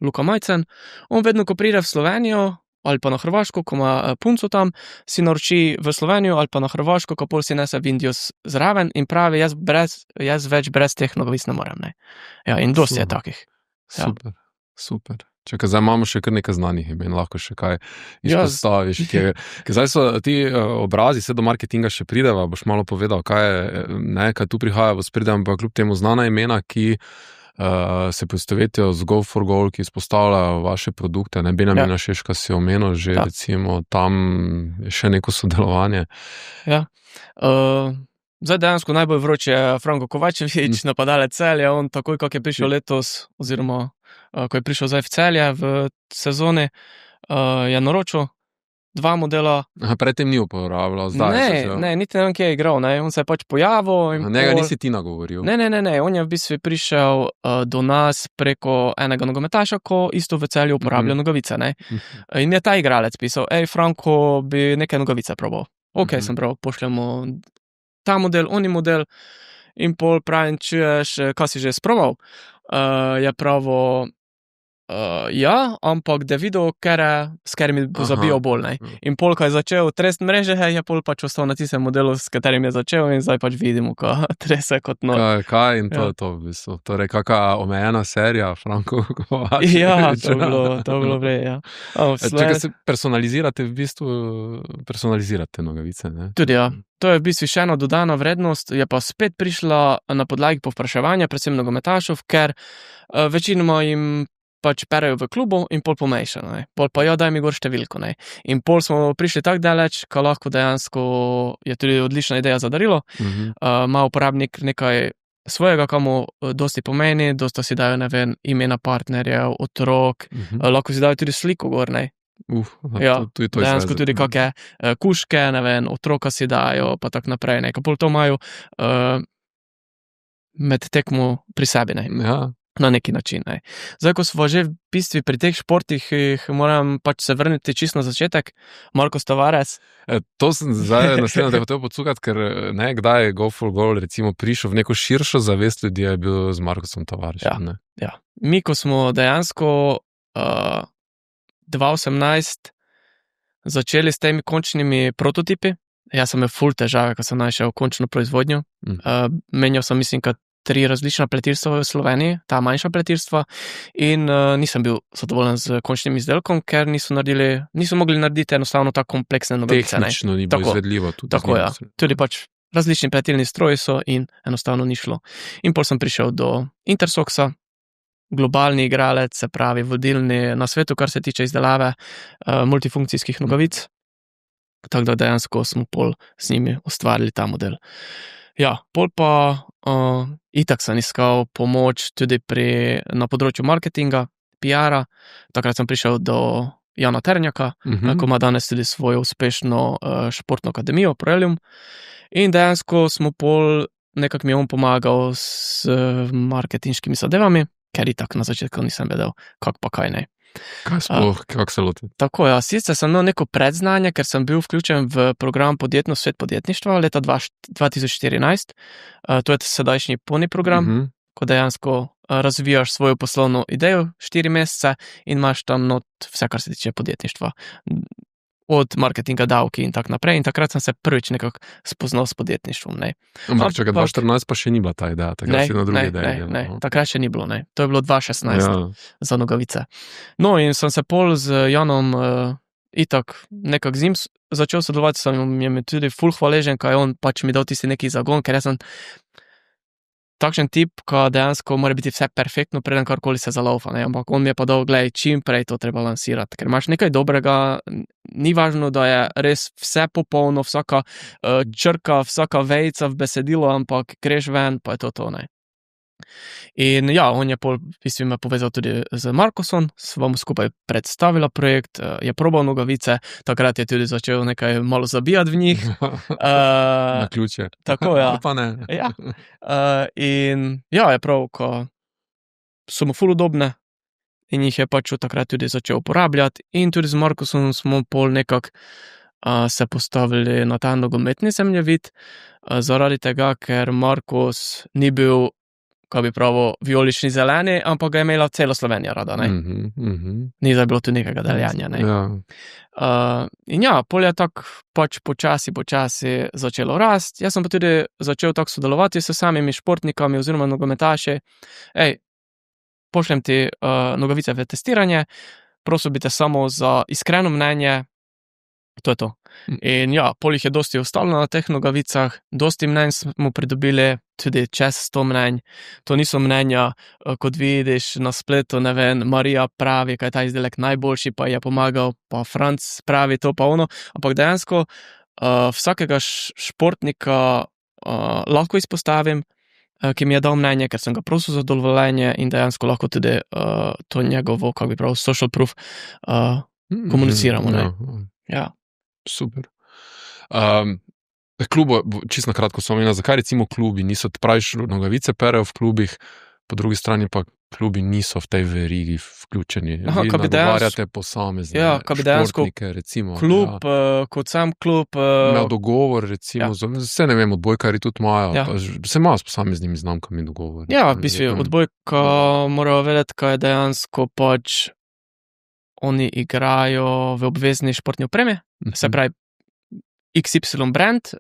[SPEAKER 1] Luka Majcen. On vedno, ko pride v Slovenijo ali pa na Hrvaško, ko ima punco tam, si naroči v Slovenijo ali pa na Hrvaško, ko pol si nese v Indijo zraven in pravi, jaz več brez teh nogavic ne morem. Ne. Ja, in dosti je takih. Ja.
[SPEAKER 3] Super. Čakaj, zdaj imamo še kar nekaj znanih imen, lahko še kaj izpostaviš. Zdaj so ti obrazi, vse do marketinga še prideva, boš malo povedal, kaj tu prihaja v spredje, ampak kljub temu znana imena, ki se poistovetijo z Go for Goal, ki izpostavljajo vaše produkte. Benjamina Šeška si omenil, že recimo tam je še neko sodelovanje.
[SPEAKER 1] Ja. Zdaj dejansko najbolj vroče je Franko Kovačević, napadalec Celja, on takoj, kako je prišel letos, oziroma ko je prišel zdaj v Celje v sezoni, je naročil 2 modela.
[SPEAKER 3] Predtem ni uporabljal, zdaj
[SPEAKER 1] Ne, niti ne vem, kje je igral, ne, on se je pač pojavil.
[SPEAKER 3] Njega nisi ti nagovoril.
[SPEAKER 1] Ne, on je v bistvu prišel do nas preko enega nogometaša, ko isto v Celju uporablja nogavice, ne. In je ta igralec pisal, Franko, bi neke nogavice probal. Sem prav, pošljemo ta model, oni model, in pol pravim, čuješ, kaj si že sprobal? Je pravo, ampak da videl, s katerimi bo zabijal bolj, ne. In pol, ko je začel trest mreže, je pol pač ostal na tistem modelu, s katerim je začel in zdaj pač vidimo, ko trese kot nor.
[SPEAKER 3] Kaj in to je to v bistvu? Torej, kakšna omejena serija, Franko Kovačević?
[SPEAKER 1] Ja, to bilo vrej, ja.
[SPEAKER 3] Čakaj, se personalizirate v bistvu, personalizirate nogavice, ne?
[SPEAKER 1] Tudi ja. To je v bistvu še ena dodana vrednost, je pa spet prišla na podlagi povpraševanja, predvsem nogometašov, ker večinoma jim pač perejo v klubu in pol pomejša, ne. Pol pa daj mi gor številko, ne. In pol smo prišli tako daleč, ko lahko dejansko je tudi odlična ideja za darilo. Ima uporabnik nekaj svojega, komu dosti pomeni, dosta si dajo, ne vem, imena partnerjev, otrok, lahko si dajo tudi sliko gor, ne. Dejansko tudi kakšne kuške, ne vem, otroka si dajo, pa tak naprej, ne. Pol to imajo med tekmo pri sebi, ne.
[SPEAKER 3] Ja.
[SPEAKER 1] Na neki način, ne. Zdaj, ko smo že v bistvu pri teh športih, moram pač se vrniti čisto na začetek. Marcos Tavares.
[SPEAKER 3] To sem zdaj naslednjo te hotel podsukati, ker kdaj je Go for Goal recimo prišel v neko širšo zavest ljudi, je bil z Marcosom Tavaresom.
[SPEAKER 1] Ja. Mi, ko smo dejansko 2018 začeli s temi končnimi prototipi, jaz sem imel ful težave, ko sem našel končno proizvodnjo. Menjal sem, mislim, 3 različna pletirstva v Sloveniji, ta manjša pletirstva, in nisem bil zadovoljen z končnim izdelkom, ker niso mogli narediti enostavno tako kompleksne nogavice.
[SPEAKER 3] Tehnično ni bilo izvedljivo.
[SPEAKER 1] Tako, ja. Tudi pač različni pletilni stroji so in enostavno ni šlo. In pol sem prišel do Intersoxa, globalni igralec, se pravi vodilni na svetu, kar se tiče izdelave multifunkcijskih nogavic. Tako da dejansko smo pol z njimi ustvarili ta model. Ja, pol pa itak sem iskal pomoč tudi na področju marketinga, PR-a. Takrat sem prišel do Jana Ternjaka, ko ima danes tudi svojo uspešno športno akademijo, Proelium. In dejansko smo pol, nekako mi je on pomagal s marketinškimi zadevami, ker itak na začetku nisem vedel, kak pa kaj ne.
[SPEAKER 3] Kaj sploh, kako se loti?
[SPEAKER 1] Tako, ja, sicer sem imel neko predznanje, ker sem bil vključen v program Svet podjetništva leta 2014. To je sedajšnji polni program, ko dejansko razvijaš svojo poslovno idejo 4 mesece in imaš tam not vse, kar se tiče podjetništva. Od marketinga, davki in tako naprej. In takrat sem se prvič nekako spoznal s podjetništvom. Ne.
[SPEAKER 3] Ampak čakaj, 2014 pa še ni bila ta ideja, takrat si na drugi ideji.
[SPEAKER 1] Ne, takrat še ni bilo, ne. To je bilo 2016 za nogavice. No, in sem se pol z Janom itak nekako z njim začel sodelovati, sem jim tudi ful hvaležen, kaj on pač mi dal tisti neki zagon, ker jaz sem takšen tip, ko dejansko mora biti vse perfektno, preden karkoli se zalaufa, ne, ampak on mi je pa dal, glej, čim prej to treba lansirati, ker imaš nekaj dobrega, ni važno, da je res vse popolno, vsaka črka, vsaka vejica v besedilo, ampak greš ven, pa je to, ne. In ja, on je pol, v bistvu me povezal tudi z Marcosom, sva mu skupaj predstavila projekt, je probal nogavice, takrat je tudi začel nekaj malo zabijati v njih.
[SPEAKER 3] Na ključe.
[SPEAKER 1] Tako, ja.
[SPEAKER 3] Pa ne.
[SPEAKER 1] Ja. In ja, je prav, ko so mu ful udobne in jih je pač od takrat tudi začel uporabljati. In tudi z Markusom smo pol nekako se postavili na ta nogometni zemljevid, zaradi tega, ker Markus ni bil, kaj bi pravil, vijolični zeleni, ampak ga je imela celo Slovenija rada, ne? Ni da bilo tu nekega deljanja, ne? In ja, pol je tako pač počasi začelo rasti. Jaz sem pa tudi začel tako sodelovati s samimi športnikami oziroma nogometaši. Pošljem ti nogavice v testiranje, prosil bi te samo za iskreno mnenje, to je to. In ja, pol jih je dosti ostalo na teh nogavicah, dosti mnenj smo pridobili, tudi čez 100 mnenj. To niso mnenja, kot vidiš na spletu, ne vem, Marija pravi, kaj je ta izdelek najboljši, pa je pomagal, pa Franc pravi to pa ono, ampak dejansko vsakega športnika lahko izpostavim, ki mi je dal mnenje, ker sem ga prosil za dovoljenje in dejansko lahko tudi to njegovo, kako bi pravil, social proof komuniciramo, ne. Ja.
[SPEAKER 3] Super. Klubo, čisto na kratko so omenila, zakaj recimo klubi niso, praviš, nogavice perejo v klubih, po drugi strani pa klubi niso v tej verigi vključeni. Vi nagovarjate posamezne športnike, recimo.
[SPEAKER 1] Klub, kot sam klub...
[SPEAKER 3] Imel dogovor, recimo, vse ne vem, odbojkari tudi imajo, se imajo s posameznimi znamkami dogovor.
[SPEAKER 1] Ja, v bistvu, odbojka morajo vedeti, kaj je dejansko pač oni igrajo v obvezni športni opremi, se pravi XY brand,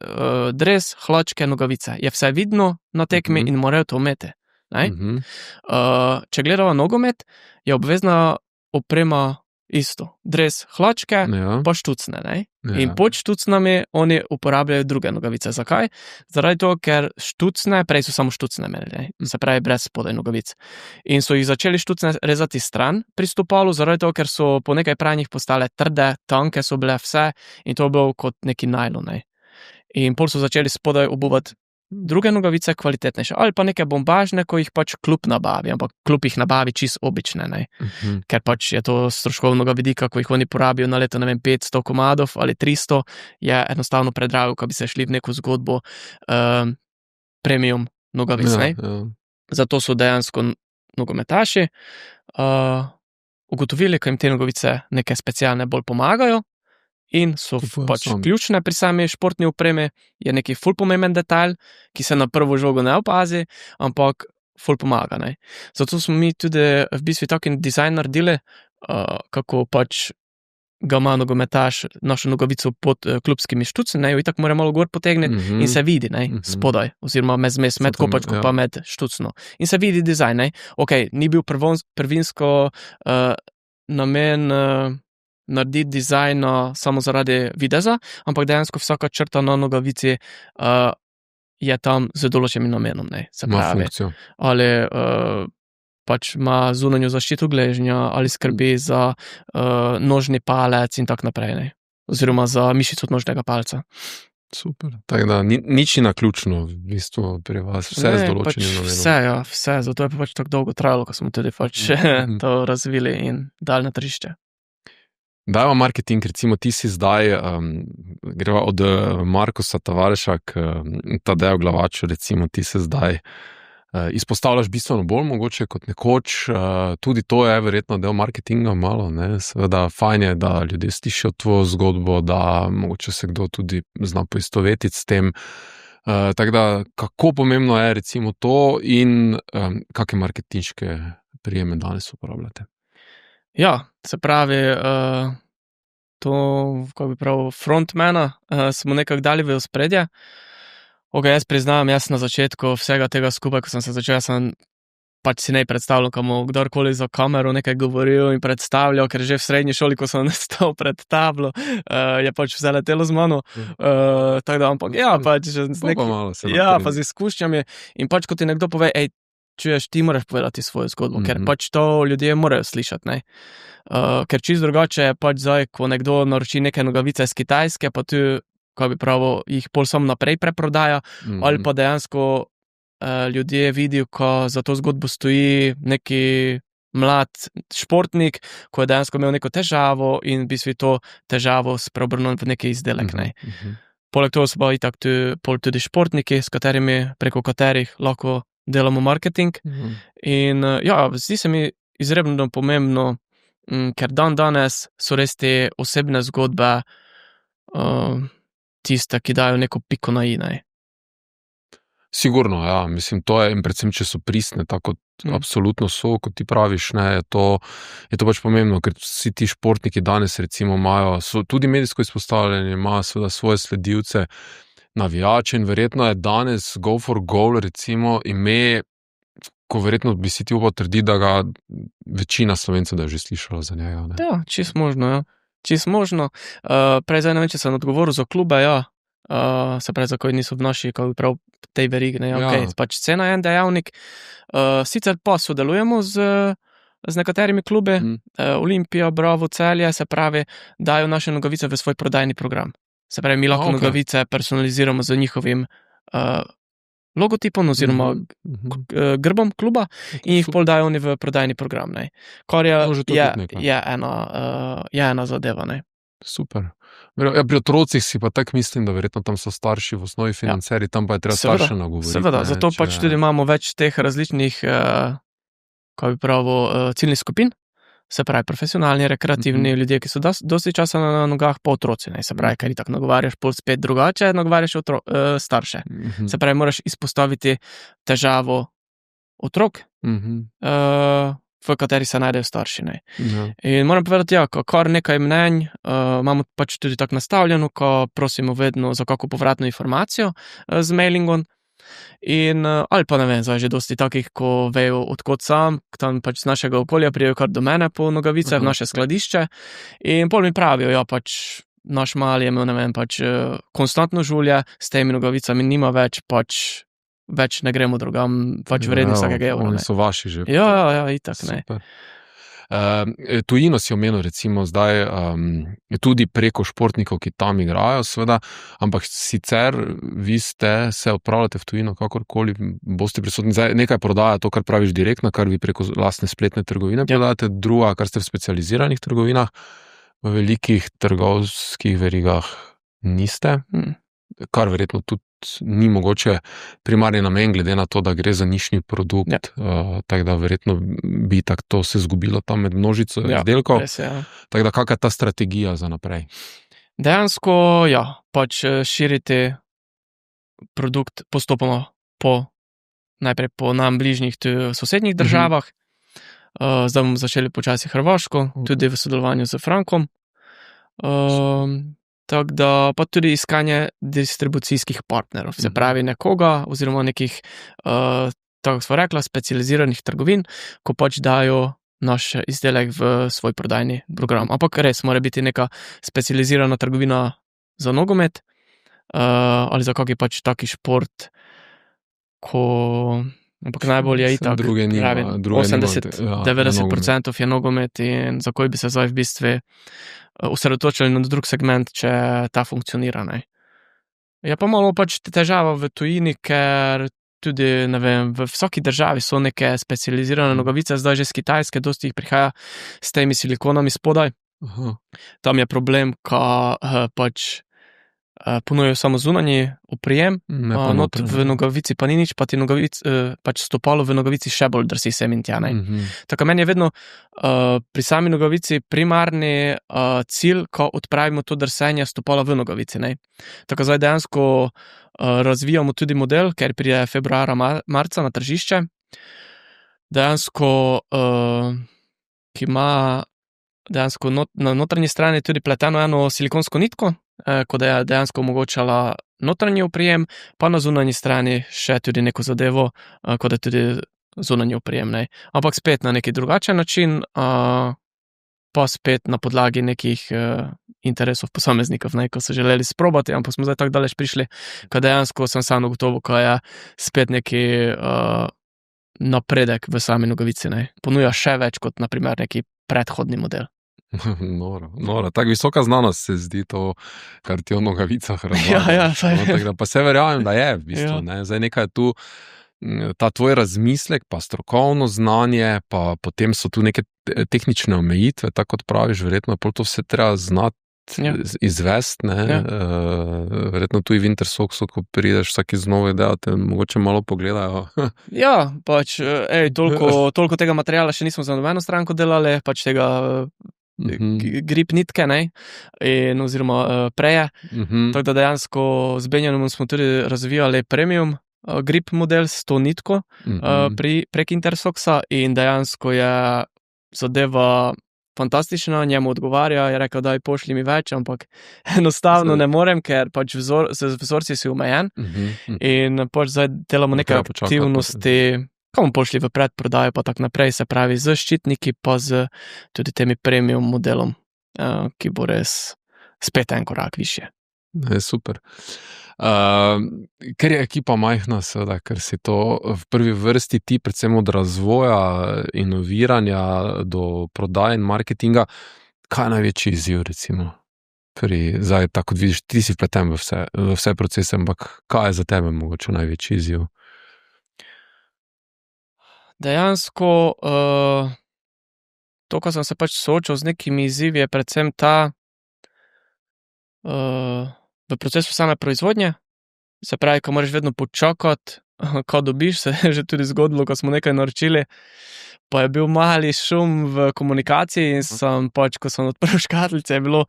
[SPEAKER 1] dres, hlačke, nogavice. Je vse vidno na tekmi in morajo to imeti. Če gledamo nogomet, je obvezna oprema isto. Dres, hlačke, pa štucne. In pod štucnami oni uporabljajo druge nogavice. Zakaj? Zaradi toho, ker štucne, prej so samo štucne imeli, se pravi brez spodaj nogavic. In so jih začeli štucne rezati stran pri stopalu, zaradi toho, ker so po nekaj pranjih postale trde, tanke so bile vse in to je bilo kot neki najlon. In pol so začeli spodaj obuvati druge nogavice, kvalitetnejše, ali pa neke bombažne, ko jih pač klub nabavi, ampak klub jih nabavi čisto obične, ker pač je to stroškovnega vidika, ko jih oni porabijo na leto, ne vem, 500 komadov ali 300, je enostavno predrago, ko bi se šli v neko zgodbo premium nogavic, Zato so dejansko nogometaši ugotovili, ko jim te nogavice neke specialne bolj pomagajo, in so pač ključne pri sami športni opremi, je neki ful pomemben detajl, ki se na prvo žogo ne opazi, ampak ful pomaga. Zato smo mi tudi v bistvu taki dizajn naredili, kako pač ga ima nogometaš našo nogavico pod klubskimi štucni, jo itak mora malo gor potegniti in se vidi spodaj, oziroma med kopačko pa med štucno. In se vidi dizajn. Ni bil prvinsko namen narediti dizajna samo zaradi videza, ampak dejansko vsaka črta na nogavici je tam z določenim namenom, se pravi. Ali pač ima zunanjo zaščito gležnja, ali skrbi za nožni palec in tak naprej, oziroma za mišico nožnega palca.
[SPEAKER 3] Super, tako da nič ni naključno v bistvu pri vas, vse z določenim namenom.
[SPEAKER 1] Vse, zato je pač tako dolgo trajalo, ko smo tudi pač to razvili in dali na tržišče.
[SPEAKER 3] Dajva marketing, recimo ti si zdaj, greva od Markusa Tavareša k Tadeju Glavaču, recimo ti se zdaj izpostavljaš bistveno bolj mogoče kot nekoč, tudi to je verjetno del marketinga malo, seveda fajn je, da ljudje slišijo tvojo zgodbo, da mogoče se kdo tudi zna poistovetiti s tem, tako da kako pomembno je recimo to in kakšne marketinške prijeme danes uporabljate?
[SPEAKER 1] Ja, se pravi, to, kako bi pravil, frontmana smo nekako dali v ospredje. Jaz priznam, jaz na začetku vsega tega skupaj, ko sem se začel, sem pač si ne predstavljal, ko mu kdorkoli za kamero nekaj govoril in predstavljal, ker že v srednji šoli, ko sem stal pred tablo, je pač vse letelo z mano. Tako da, ampak ja, pač pa z izkušnjami in pač, ko ti nekdo pove, čuješ, ti moraš povedati svojo zgodbo, ker pač to ljudje morajo slišati, ker čisto drugače je pač zdaj, ko nekdo naroči neke nogavice z Kitajske, pa tu, kako bi pravil, jih pol sam naprej preprodaja, ali pa dejansko ljudje vidijo, ko za to zgodbo stoji neki mlad športnik, ko je dejansko imel neko težavo in bi si to težavo spreobrnil v neki izdelek. Poleg toho so pa itak tudi športniki, preko katerih lahko delamo marketing. In ja, zdi se mi izredno pomembno, ker danes so res te osebne zgodbe tiste, ki dajo neko piko na i, ne.
[SPEAKER 3] Sigurno, ja, mislim, to je, in predvsem, če so pristne, tako kot absolutno so, kot ti praviš, ne, je to pač pomembno, ker vsi ti športniki danes recimo so tudi medijsko izpostavljeni, imajo seveda svoje sledilce, navijače in verjetno je danes Go for Goal recimo ime, ko verjetno bi si ti upal trditi, da ga večina Slovencev da je že slišala za njega, ne.
[SPEAKER 1] Ja, čisto možno, ja. Čisto možno. Prej zdaj ne vem, če sem odgovoril za klube, ja. Se pravi, za koji niso v naši, kako bi prav, tej verigi, ne, okej, pač cena je en dejavnik. Sicer pa sodelujemo z nekaterimi klubi, Olimpija, Bravo, Celje, se pravi, dajo naše nogavice v svoj prodajni program. Se pravi, mi lahko nogavice personaliziramo z njihovim logotipom oziroma grbom kluba in jih pol dajo oni v prodajni program, ne. Kar je ena zadeva, ne.
[SPEAKER 3] Super. Ja, pri otrocih si pa tak mislim, da verjetno tam so starši v osnovi financeri, tam pa je treba starše nagovoriti.
[SPEAKER 1] Seveda, zato pač tudi imamo več teh različnih, kako bi pravil, ciljnih skupin, se pravi profesionalni, rekreativni ljudje, ki so dosti časa na nogah, pa otroci, ne, se pravi, ker itak nagovarjaš pol spet drugače, nagovarjaš starše. Se pravi, moraš izpostaviti težavo otrok, v kateri se najdejo starši, ne. In moram povedati, ja, kar nekaj mnenj, imamo pač tudi tako nastavljeno, ko prosimo vedno za kako povratno informacijo z mailingom. In, ali pa ne vem, zdaj že dosti takih, ko vejo odkot sam, tam pač z našega okolja prijejo kar do mene po nogavice, v naše skladišče. In pol mi pravijo, ja, pač naš mali je imel, ne vem, pač konstantno žulje, s temi nogavicami nima več ne gremo drugam, pač vredni vsakega evra, ne.
[SPEAKER 3] Oni so vaši že.
[SPEAKER 1] Ja, itak, ne.
[SPEAKER 3] Super. Tujino si omenil recimo zdaj tudi preko športnikov, ki tam igrajo, seveda, ampak sicer vi se odpravljate v tujino, kakorkoli boste prisotni. Zdaj nekaj prodaja to, kar praviš direktno, kar vi preko lastne spletne trgovine prodajate, druga, kar ste v specializiranih trgovinah, v velikih trgovskih verigah niste, kar verjetno tudi ni mogoče primarni namen, glede na to, da gre za nišni produkt, tako da verjetno bi tako to se zgubilo tam med množico izdelkov.
[SPEAKER 1] Res je, ja.
[SPEAKER 3] Tako da kakšna je ta strategija za naprej?
[SPEAKER 1] Dejansko, ja, pač širiti produkt postopoma najprej po nam bližnjih sosednjih državah. Zdaj bomo začeli počasi Hrvaško, tudi v sodelovanju z Frankom. Tako da pa tudi iskanje distribucijskih partnerov, se pravi nekoga oziroma nekih, tako smo rekla, specializiranih trgovin, ko pač dajo naš izdelek v svoj prodajni program. Ampak res mora biti neka specializirana trgovina za nogomet, ali za kaki pač taki šport, ampak najbolj je itak, 80-90% je nogomet in za koji bi se zdaj v bistvu osredotočili na drug segment, če ta funkcionira, ne. Je pa malo pač težava v tujini, ker tudi, ne vem, v vsaki državi so neke specializirane nogavice, zdaj že z Kitajske, dosti jih prihaja s temi silikonami spodaj. Tam je problem, ko pač ponujajo samo zunanji oprijem, not v nogavici pa ni nič, pa ti pač stopalo v nogavici še bolj drsi sem in tja, ne. Tako meni je vedno pri sami nogavici primarni cilj, ko odpravimo to drsenje stopala v nogavici, ne. Tako zdaj dejansko razvijamo tudi model, ker pride februara, marca na tržišče, dejansko, ki ima dejansko na notranji strani tudi pleteno eno silikonsko nitko, ko da je dejansko omogočala notranji oprijem, pa na zunanji strani še tudi neko zadevo, ko da tudi zunanji oprijem, ne. Ampak spet na neki drugačen način, pa spet na podlagi nekih interesov posameznikov, ne, ko so želeli sprobati, ampak smo zdaj tako daleč prišli, ko dejansko sem sam ugotovil, ko je spet neki napredek v sami nogavici, ne. Ponuja še več kot na primer neki predhodni model.
[SPEAKER 3] Noro. Tako visoka znanost se zdi to, kar ti o nogavicah razlaga.
[SPEAKER 1] Ja,
[SPEAKER 3] tako da pa se verjamem, da je v bistvu, ne. Zdaj nekaj tu, ta tvoj razmislek, pa strokovno znanje, pa potem so tu neke tehnične omejitve, tako kot praviš, verjetno pol to vse treba znati izvesti, verjetno tu v Intersox, ko prideš vsaki z novo idejo, te mogoče malo pogledajo.
[SPEAKER 1] Ja, pač, toliko tega materiala še nismo za nobeno stranko delali, pač tega grip nitke, oziroma preje. Tako da dejansko z Benjanom smo tudi razvijali premium grip model s to nitko prek Intersoxa in dejansko je zadeva fantastična, njemu odgovarja, je rekel, daj pošli mi več, ampak enostavno ne morem, ker pač vzorci si omejen in pač zdaj delamo nekaj aktivnosti, ko bomo pošli v predprodajo, pa tak naprej, se pravi z ščitniki, pa z tudi temi premium modelom, ki bo res spet en korak višje.
[SPEAKER 3] Super. Ker je ekipa majhna, seveda, ker si to v prvi vrsti ti, predvsem od razvoja, inoviranja do prodaje in marketinga, kaj je največji izziv, recimo? Zdaj, tako kot vidiš, ti si vpleten v vse procese, ampak kaj je za tebe mogoče največji izziv?
[SPEAKER 1] Dejansko, to, ko sem se pač soočil z nekimi izzivi, je predvsem ta, v procesu same proizvodnje, se pravi, ko moraš vedno počakati, ko dobiš, se je že tudi zgodilo, ko smo nekaj naročili, pa je bil mali šum v komunikaciji in sem pač, ko sem odprl škatlice, je bilo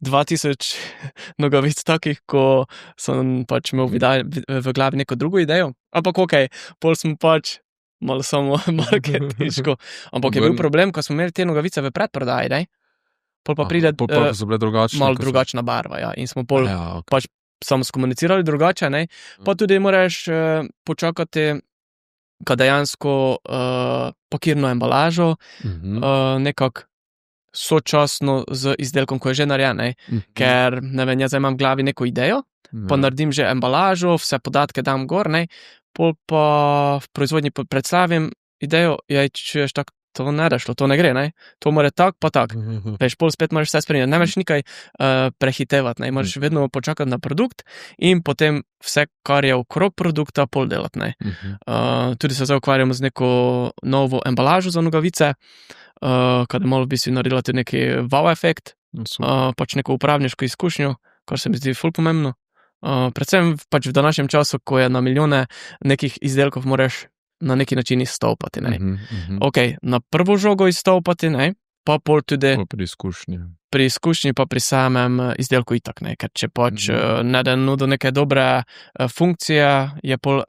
[SPEAKER 1] 2000 nogavic takih, ko sem pač imel v glavi neko drugo idejo, ampak pol smo pač malo samo marketinško, ampak je bil problem, ko smo imeli te nogavice v predprodaji, pol pa pride malo drugačna barva, ja, in smo pol pač samo skomunicirali drugače, pa tudi moraš počakati, ko dejansko pakirno embalažo, nekako sočasno z izdelkom, ko je že narejen, ker, ne vem, jaz imam v glavi neko idejo, pa naredim že embalažo, vse podatke dam gor, pol pa v proizvodnji predstavim idejo, čuješ tako, to ne da šlo, to ne gre, to mora tak pa tak, veš, pol spet moraš vse spremeniti, ne moraš nikaj prehitevati, moraš vedno počakati na produkt in potem vse, kar je okrog produkta, pol delati, tudi se zdaj ukvarjamo z neko novo embalažo za nogavice, kada malo bi si naredila tudi neki wow efekt, pač neko uporabniško izkušnjo, kar se mi zdi ful pomembno, predvsem pač v današnjem času, ko je na milijone nekih izdelkov moraš na neki način izstopati, na prvo žogo izstopati, pa pol tudi pri izkušnji pa pri samem izdelku itak, ker če pač ne da nudo neke dobre funkcije, je pol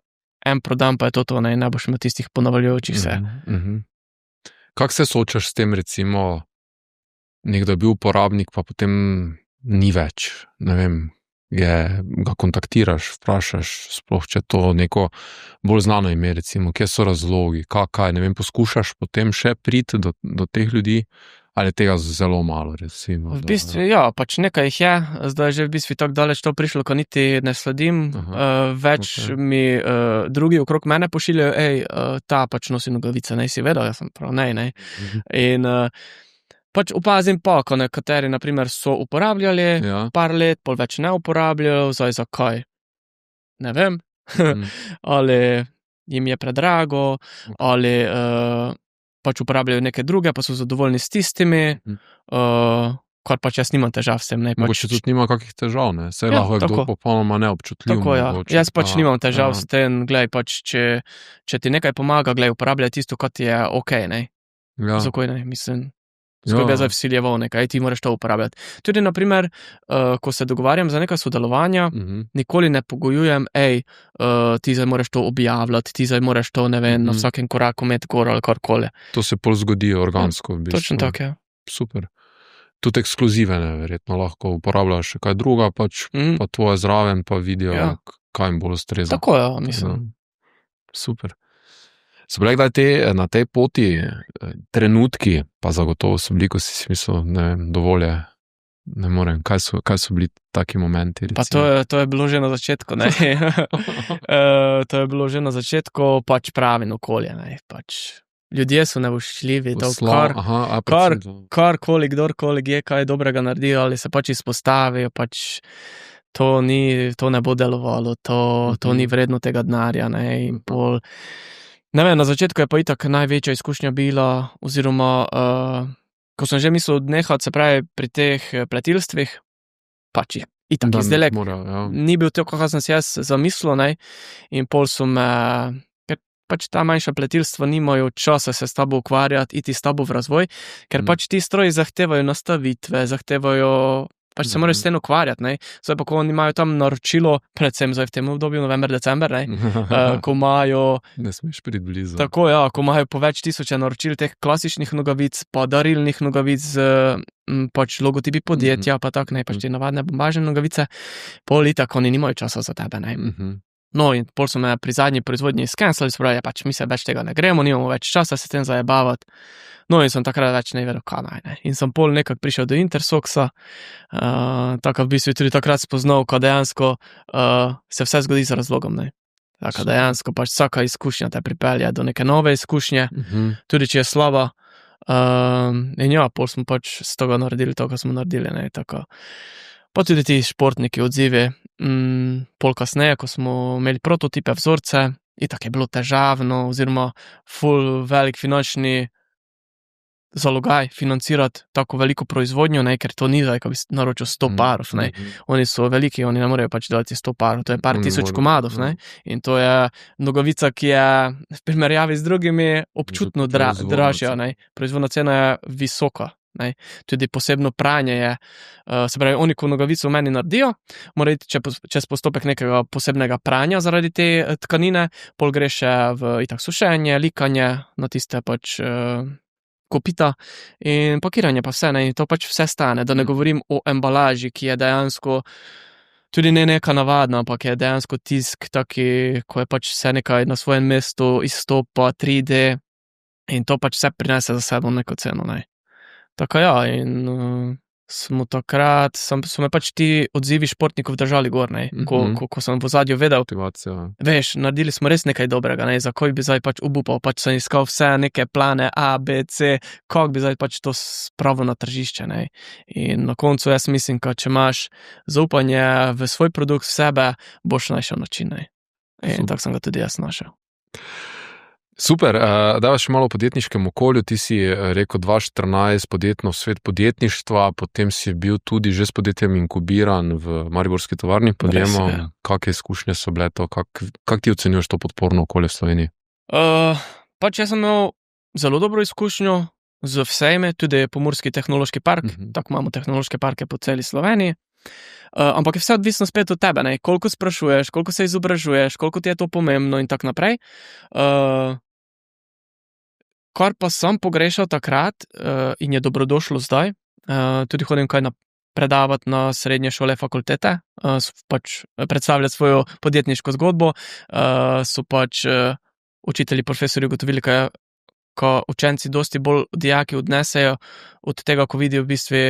[SPEAKER 1] en prodan, pa je to, ne boš imel tistih ponavljajočih se.
[SPEAKER 3] Kako se soočaš s tem, recimo, nekdo je bil uporabnik, pa potem ni več, ne vem, ga kontaktiraš, vprašaš, sploh če to neko bolj znano ime, recimo, kje so razlogi, kaj, ne vem, poskušaš potem še priti do teh ljudi, ali tega zelo malo, recimo?
[SPEAKER 1] V bistvu, pač nekaj jih je, zdaj že v bistvu tako daleč to prišlo, ko niti ne sledim, več mi drugi okrog mene pošiljajo, ta pač nosi nogavice, si vedel, jaz sem prav, in pač opazim pa, ko nekateri, na primer, so uporabljali par let, pol več ne uporabljajo, zdaj zakaj? Ne vem, ali jim je predrago, ali pač uporabljajo neke druge, pa so zadovoljni s tistimi, kar pač jaz nimam težav s tem.
[SPEAKER 3] Mogoče tudi nima kakih težav, saj lahko je kdo popolnoma neobčutljiv.
[SPEAKER 1] Tako, jaz pač nimam težav s tem, glej, pač, če ti nekaj pomaga, glej, uporabljaj tisto, kot je okej, zakaj ne, mislim. Skaj bi jaz vsiljeval nekaj, ti moraš to uporabljati. Tudi, na primer, ko se dogovarjam za neka sodelovanja, nikoli ne pogojujem, ti zdaj moraš to objavljati, ti zdaj moraš to, ne vem, na vsakem koraku imeti gor ali karkoli.
[SPEAKER 3] To se pol zgodi organsko. V bistvu.
[SPEAKER 1] Točno tako,
[SPEAKER 3] Super. Tudi ekskluzive, verjetno lahko uporabljaš še kaj druga, pač pa tvoje zraven pa vidijo, kaj jim bolj ustreza.
[SPEAKER 1] Tako, mislim.
[SPEAKER 3] Super. So bile kdaj na tej poti trenutki, pa zagotovo so bili, ko si mislil, ne vem, dovolj je, ne morem, kaj so bili taki momenti?
[SPEAKER 1] Pa to je bilo že na začetku, to je bilo že na začetku, pač pravi okolje, pač ljudje so nevoščljivi, karkoli, kdorkoli je, kaj dobrega naredijo, ali se pač izpostavijo, pač to ne bo delovalo, to ni vredno tega denarja, in pol. Ne vem, na začetku je pa itak največja izkušnja bila, oziroma, ko sem že mislil odnehati, se pravi pri teh pletilstvih, pač itak izdelek ni bil to, kako sem si jaz zamislil, ne, in pol so me, ker pač ta manjša pletilstva nimajo časa se s tabo ukvarjati, iti s tabo v razvoj, ker pač ti stroji zahtevajo nastavitve, zahtevajo, pač se moraš s tem ukvarjati, ne, zdaj pa, ko oni imajo tam naročilo, predvsem zdaj v tem obdobju, november, december, ne, ko imajo...
[SPEAKER 3] Ne smeš priti blizu.
[SPEAKER 1] Tako, ja, ko imajo po več tisoče naročil teh klasičnih nogavic, pa darilnih nogavic z pač logotipi podjetja, pa tak, ne, pač te navadne bombažne nogavice, pol itak, oni nimajo časa za tebe, ne. No, in pol so me pri zadnji proizvodnji skenslali, so pravi, pač mi se več tega ne gremo, nimamo več časa se tem zajebavati. No, in sem takrat več ne vedel, kaj naj, ne. In sem pol nekako prišel do Intersoxa, tako v bistvu tudi takrat spoznal, ko dejansko se vse zgodi z razlogom, ne. Tako dejansko pač vsaka izkušnja te pripelje do neke nove izkušnje, tudi če je slaba. In ja, pol smo pač z tega naredili to, kar smo naredili, ne, tako. Pa tudi ti športniki odzivi, pol kasneje, ko smo imeli prototipe, vzorce, itak je bilo težavno, oziroma ful velik finančni zalogaj financirati tako veliko proizvodnjo, ne, ker to ni zdaj, ko bi naročil 100 parov, ne. Oni so veliki, oni ne morejo pač delati 100 parov, to je par tisoč komadov, ne. In to je nogavica, ki je v primerjavi z drugimi občutno dražja, ne. Proizvodna cena je visoka, ne. Tudi posebno pranje je, se pravi, oni, ko nogavico v meni naredijo, mora iti čez postopek nekega posebnega pranja zaradi te tkanine, pol gre še v itak sušenje, likanje na tiste pač kopita in pakiranje pa vse, ne, in to pač vse stane, da ne govorim o embalaži, ki je dejansko tudi ne neka navadna, ampak je dejansko tisk taki, ko je pač vse nekaj na svojem mestu, izstopa 3D in to pač vse prinese za sabo neko ceno, ne. Tako ja, in smo takrat, so me pač ti odzivi športnikov držali gor, ne, ko sem v ozadju vedel,
[SPEAKER 3] Motivacija.
[SPEAKER 1] veš, naredili smo res nekaj dobrega, ne, za koj bi zdaj pač obupal, pač sem iskal vse neke plane A, B, C, kako bi zdaj pač to spravil na tržišče, ne, in na koncu jaz mislim, ka če imaš zaupanje v svoj produkt, v sebe, boš našel način, ne, in tako sem ga tudi jaz našel.
[SPEAKER 3] Super, dajva še malo o podjetniškem okolju, ti si rekel 2014 podjetno svet podjetništva, potem si bil tudi že s podjetjem inkubiran v mariborski tovarni podjemov, kakšne izkušnje so bile to, kak ti ocenjuješ to podporno okolje v Sloveniji?
[SPEAKER 1] Pač jaz sem imel zelo dobro izkušnjo z vsemi, tudi Pomurski tehnološki park, tako imamo tehnološke parke po celi Sloveniji, ampak je vse odvisno spet od tebe, ne, koliko sprašuješ, koliko se izobražuješ, koliko ti je to pomembno in tako naprej. Kar pa sem pogrešal takrat in je dobrodošlo zdaj, tudi hodim kaj predavati na srednje šole, fakultete, pač predstavljati svojo podjetniško zgodbo, so pač učitelji, profesorji ugotovili, ko učenci dosti bolj dijaki odnesejo od tega, ko vidijo v bistvu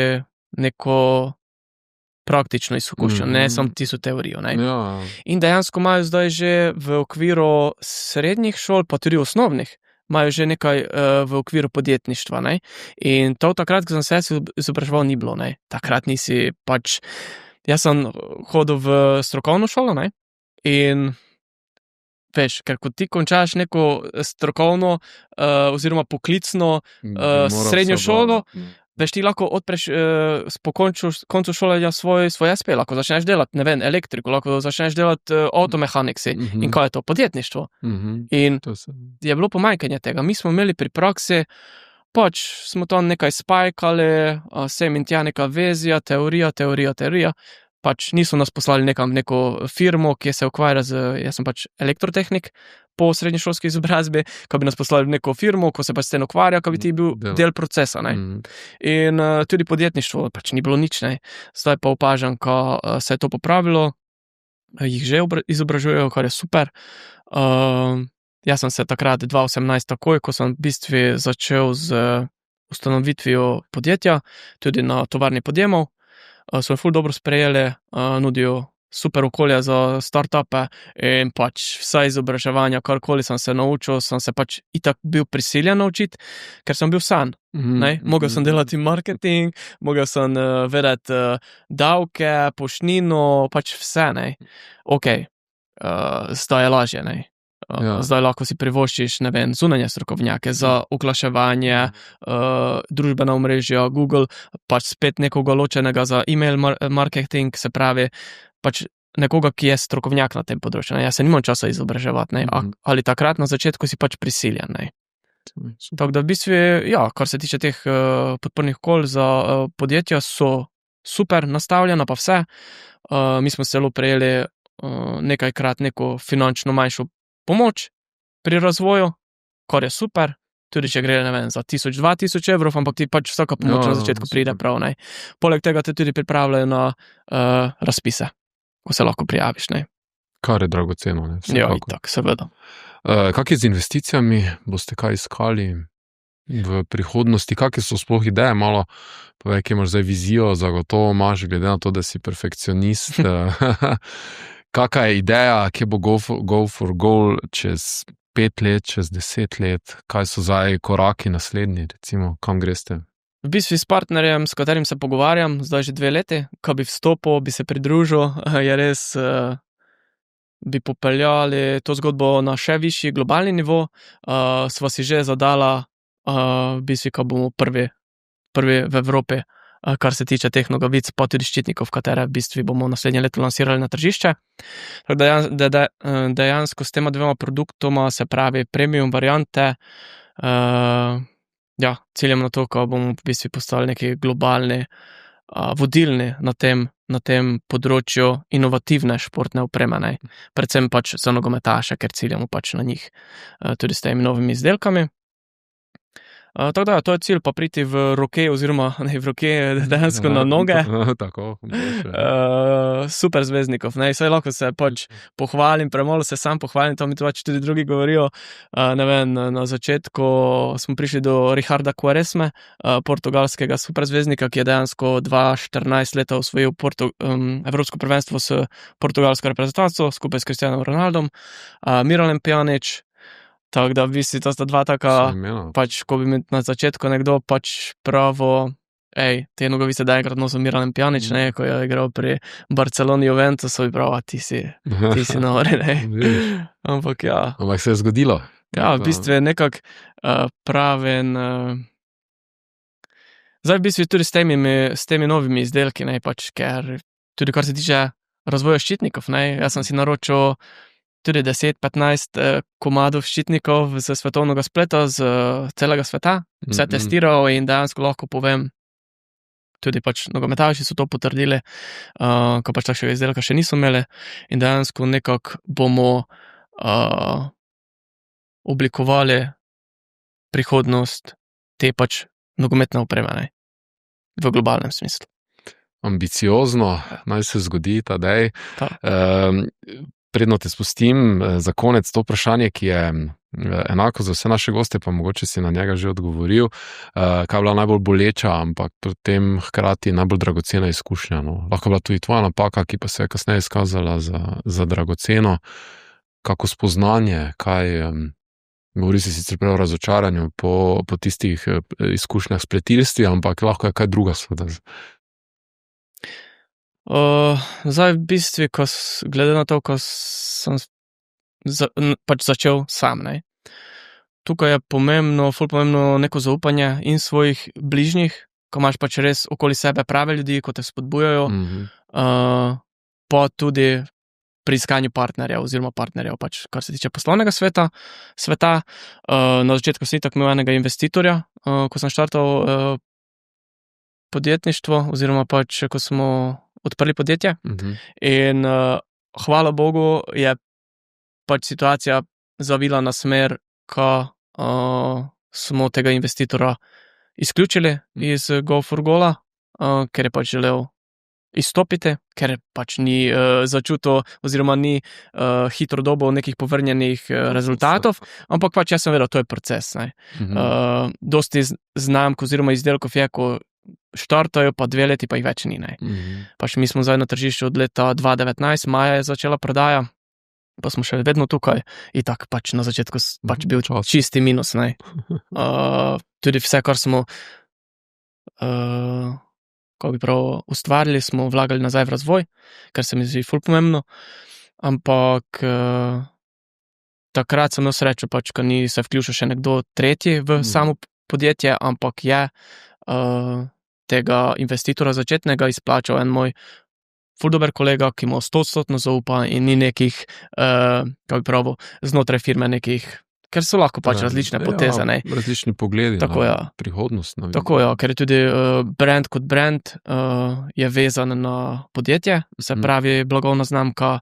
[SPEAKER 1] neko praktično izkušnjo, ne samo tisto teorijo, ne.
[SPEAKER 3] Ja.
[SPEAKER 1] In dejansko imajo zdaj že v okviru srednjih šol, pa tudi osnovnih, imajo že nekaj v okviru podjetništva, ne. In to takrat, ko sem se izobraževal, ni bilo, ne. Takrat nisi pač, jaz sem hodil v strokovno šolo, ne, in veš, ker ko ti končaš neko strokovno oziroma poklicno srednjo šolo, veš, ti lahko odpreš po koncu šolanja svoj SP, lahko začneš delati, ne vem, elektriko, lahko začneš delati avtomehaniksi. In kaj je to? Podjetništvo. In je bilo pomanjkanje tega. Mi smo imeli pri praksi, pač smo tam nekaj spajkali, sem in tja neka vezija, teorija. Pač niso nas poslali nekam neko firmo, ki se ukvarja jaz sem pač elektrotehnik po srednješolski izobrazbi, ko bi nas poslali v neko firmo, ko se pač s tem ukvarja, ko bi ti bil del procesa, ne. In tudi podjetništvo pač ni bilo nič, ne. Zdaj pa opažam, ko se je to popravilo, jih že izobražujejo, kar je super. Jaz sem se takrat 2018 takoj, ko sem v bistvu začel z ustanovitvijo podjetja, tudi na tovarni podjemov, so ful dobro sprejeli, nudijo super okolje za startupe in pač vsa izobraževanja, karkoli sem se naučil, sem se pač itak bil prisiljen naučiti, ker sem bil sam, ne, mogel sem delati marketing, mogel sem vedeti davke, poštnino, pač vse, ne. Okej, zdaj je lažje, ne. Zdaj lahko si privoščiš, ne vem, zunanje strokovnjake za oglaševanje, družbena omrežja, Google, pač spet nekoga ločenega za email marketing, se pravi, pač nekoga, ki je strokovnjak na tem področju. Ne? Jaz se nimam časa izobraževati, ne? Ali takrat na začetku si pač prisiljen. Ne? Tako da v bistvu, ja, kar se tiče teh podpornih kol za podjetja, so super nastavljena, pa vse. Mi smo celo prejeli nekajkrat neko finančno manjšo pomoč pri razvoju, kar je super, tudi če gre, ne vem, za 1000-2000 evrov, ampak ti pač vsaka pomoč na začetku pride prav. Ne? Poleg tega te tudi pripravljajo na razpise, ko se lahko prijaviš. Ne?
[SPEAKER 3] Kar je dragoceno. Ne?
[SPEAKER 1] Ja, itak, seveda.
[SPEAKER 3] Kak je z investicijami? Boste kaj iskali v prihodnosti? Kakšne so sploh ideje? Malo povej, kje imaš zdaj vizijo, zagotovo imaš, glede na to, da si perfekcionist. Kakšna je ideja, kje bo go for goal čez 5 let, čez 10 let? Kaj so zdaj koraki naslednji, recimo, kam greste?
[SPEAKER 1] V bistvu s partnerjem, s katerim se pogovarjam, zdaj že 2 leti, ko bi vstopil, bi se pridružil, je res, bi popeljali to zgodbo na še višji globalni nivo. Sva si že zadala, v bistvu, ko bomo prvi v Evropi, kar se tiče teh nogavic, pa tudi ščitnikov, katere v bistvu bomo naslednje leto lansirali na tržišče. Dejansko s tema 2 produktoma, se pravi premium variante, ja, ciljem na to, ko bomo v bistvu postali neki globalni, vodilni na tem področju inovativne športne opreme, ne. Predvsem pač za nogometaše, ker ciljamo pač na njih tudi s temi novimi izdelkami. Tako da, to je cilj, pa priti v roke, oziroma ne v roke, dejansko na noge.
[SPEAKER 3] Tako,
[SPEAKER 1] super zvezdnikov, ne, saj lahko se pač pohvalim, premalo se sam pohvalim, to mi pač tudi drugi govorijo. Ne vem, na začetku smo prišli do Richarda Quaresme, portugalskega super zvezdnika, ki je dejansko 2014 leta osvojil evropsko prvenstvo s portugalsko reprezentanco, skupaj s Cristianom Ronaldom, Miralem Pjanić. Tako da v bistvu to sta 2 taka, pač ko bi mi na začetku nekdo pač pravo, te nogavice da enkrat nosil Miralem Pjanić, ne, ko je igral pri Barceloni Juventusu, bi prav, ti si nori, ne. Ampak ja.
[SPEAKER 3] Ampak se je zgodilo.
[SPEAKER 1] Ja, v bistvu je nekak praven, zdaj v bistvu tudi s temi novimi izdelki, ne, pač, ker tudi kar se tiče razvoja ščitnikov, ne, jaz sem si naročil tudi 10-15 komadov ščitnikov z svetovnega spleta, z celega sveta, vse testiral in dejansko lahko povem, tudi pač nogometaši so to potrdili, ko pač takšnega izdelka še niso imeli in dejansko nekako bomo oblikovali prihodnost te pač nogometne opreme, ne, v globalnem smislu.
[SPEAKER 3] Ambiciozno, naj se zgodi ta dej. Predno te spustim za konec to vprašanje, ki je enako za vse naše goste, pa mogoče si na njega že odgovoril. Kaj je bila najbolj boleča, ampak pri tem hkrati najbolj dragocena izkušnja? No? Lahko je bila tudi tvoja napaka, ki pa se je kasneje izkazala za dragoceno. Kako spoznanje, govori si sicer prav o razočaranju po tistih izkušnjah s pletilstvi, ampak lahko je kaj druga seveda. Zdaj v bistvu, glede na to, ko sem pač začel sam, ne. Tukaj je ful pomembno neko zaupanje in svojih bližnjih, ko imaš pač res okoli sebe prave ljudi, ko te spodbujajo, pa tudi pri iskanju partnerjev oziroma partnerjev, pač, kar se tiče poslovnega sveta. Na začetku sem itak imel enega investitorja, ko sem štartal podjetništvo, oziroma pač, ko smo odprli podjetje. In hvala Bogu je pač situacija zavila na smer, ko smo tega investitora izključili iz Go for Goala, ker je pač želel izstopiti, ker pač ni začutil oziroma ni hitro dobil nekih povrnjenih rezultatov, ampak pač jaz sem vedel, to je proces. Dosti znamk oziroma izdelkov je, ko štartajo, pa 2 leti, pa jih več ni. Pač mi smo zdaj na tržišču od leta 2019, maja je začela prodaja, pa smo še vedno tukaj. In tak pač na začetku pač bil čisti minus. Tudi vse, kar smo ustvarili, smo vlagali nazaj v razvoj, ker se mi zdi ful pomembno, ampak
[SPEAKER 1] takrat sem imel srečo, pač, ko ni se vključil še nekdo tretji v samo podjetje, ampak je tega investitora začetnega izplačal en moj ful dober kolega, ki mu 100% zaupa in ni nekih, kako bi pravil, znotraj firme nekih, ker so lahko pač različne poteze. Ne?
[SPEAKER 3] Različni pogledi
[SPEAKER 1] tako,
[SPEAKER 3] na prihodnost.
[SPEAKER 1] Tako, ker je tudi brand kot brand je vezan na podjetje, se pravi blagovna znamka,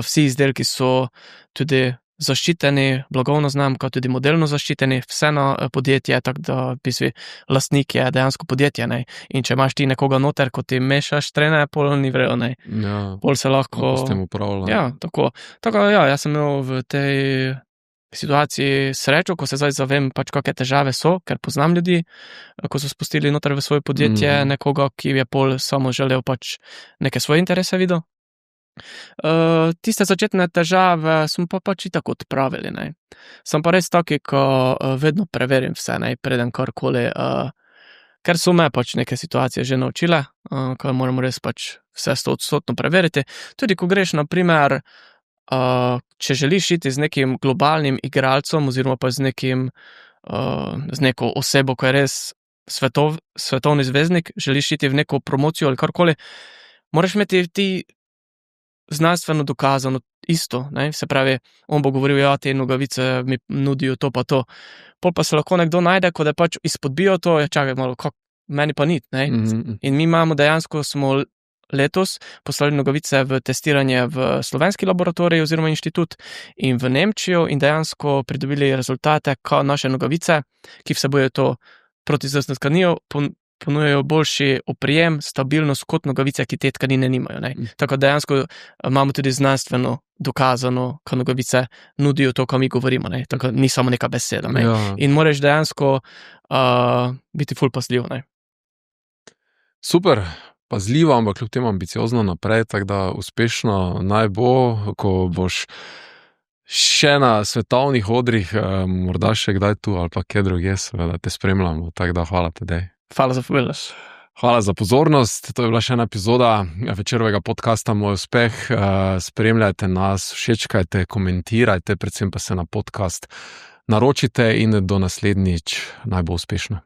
[SPEAKER 1] vsi izdelki so tudi zaščiteni, blagovna znamka, tudi modelno zaščiteni, vse na podjetje, tako da lastnik je dejansko podjetje. Ne? In če imaš ti nekoga noter, ko ti mešaš trene, pol ni vrejo. Pol se lahko...
[SPEAKER 3] s tem upravlja.
[SPEAKER 1] Ja, tako. Tako, jaz sem imel v tej situaciji srečo, ko se zdaj zavem, pač kakšne težave so, ker poznam ljudi, ko so spustili noter v svoje podjetje nekoga, ki je pol samo želel pač neke svoje interese videl. Tiste začetne težave smo pa pač itak odpravili. Ne. Sem pa res taki, ko vedno preverim vse, ne, preden karkoli, ker so me pač neke situacije že naučile, ko moramo res pač vse 100% preveriti. Tudi ko greš, na primer, če želiš iti z nekim globalnim igralcem oziroma pa z neko osebo, ko je res svetovni zvezdnik, želiš iti v neko promocijo ali karkoli, moraš imeti ti znanstveno dokazano isto, ne? Se pravi, on bo govoril, te nogavice mi nudijo to pa to. Pol pa se lahko nekdo najde, ko da pač izpodbijo to, čakaj malo, meni pa ni, ne? In mi imamo dejansko, smo letos poslali nogavice v testiranje v slovenski laboratorij oziroma inštitut in v Nemčijo in dejansko pridobili rezultate, ko naše nogavice, ki vsebujejo to protizrstno tkanijo, ponujajo boljši oprijem, stabilnost kot nogavice, ki te tkanine nimajo. Ne? Tako dejansko imamo tudi znanstveno dokazano, ko nogavice nudijo to, ko mi govorimo. Ne? Tako ni samo neka beseda. Ne? Ja. In moraš dejansko biti ful pazljiv. Ne?
[SPEAKER 3] Super, pazljivo, ampak kljub temu ambiciozno naprej, tako da uspešno naj bo, ko boš še na svetovnih odrih, morda še kdaj tu ali pa kje drugje, seveda te spremljamo. Tako da hvala tedej.
[SPEAKER 1] Hvala za povedaš.
[SPEAKER 3] Hvala za pozornost. To je bila še ena epizoda Večerovega podcasta Moj uspeh. Spremljajte nas, všečkajte, komentirajte, predvsem pa se na podcast naročite in do naslednjič naj bo uspešno.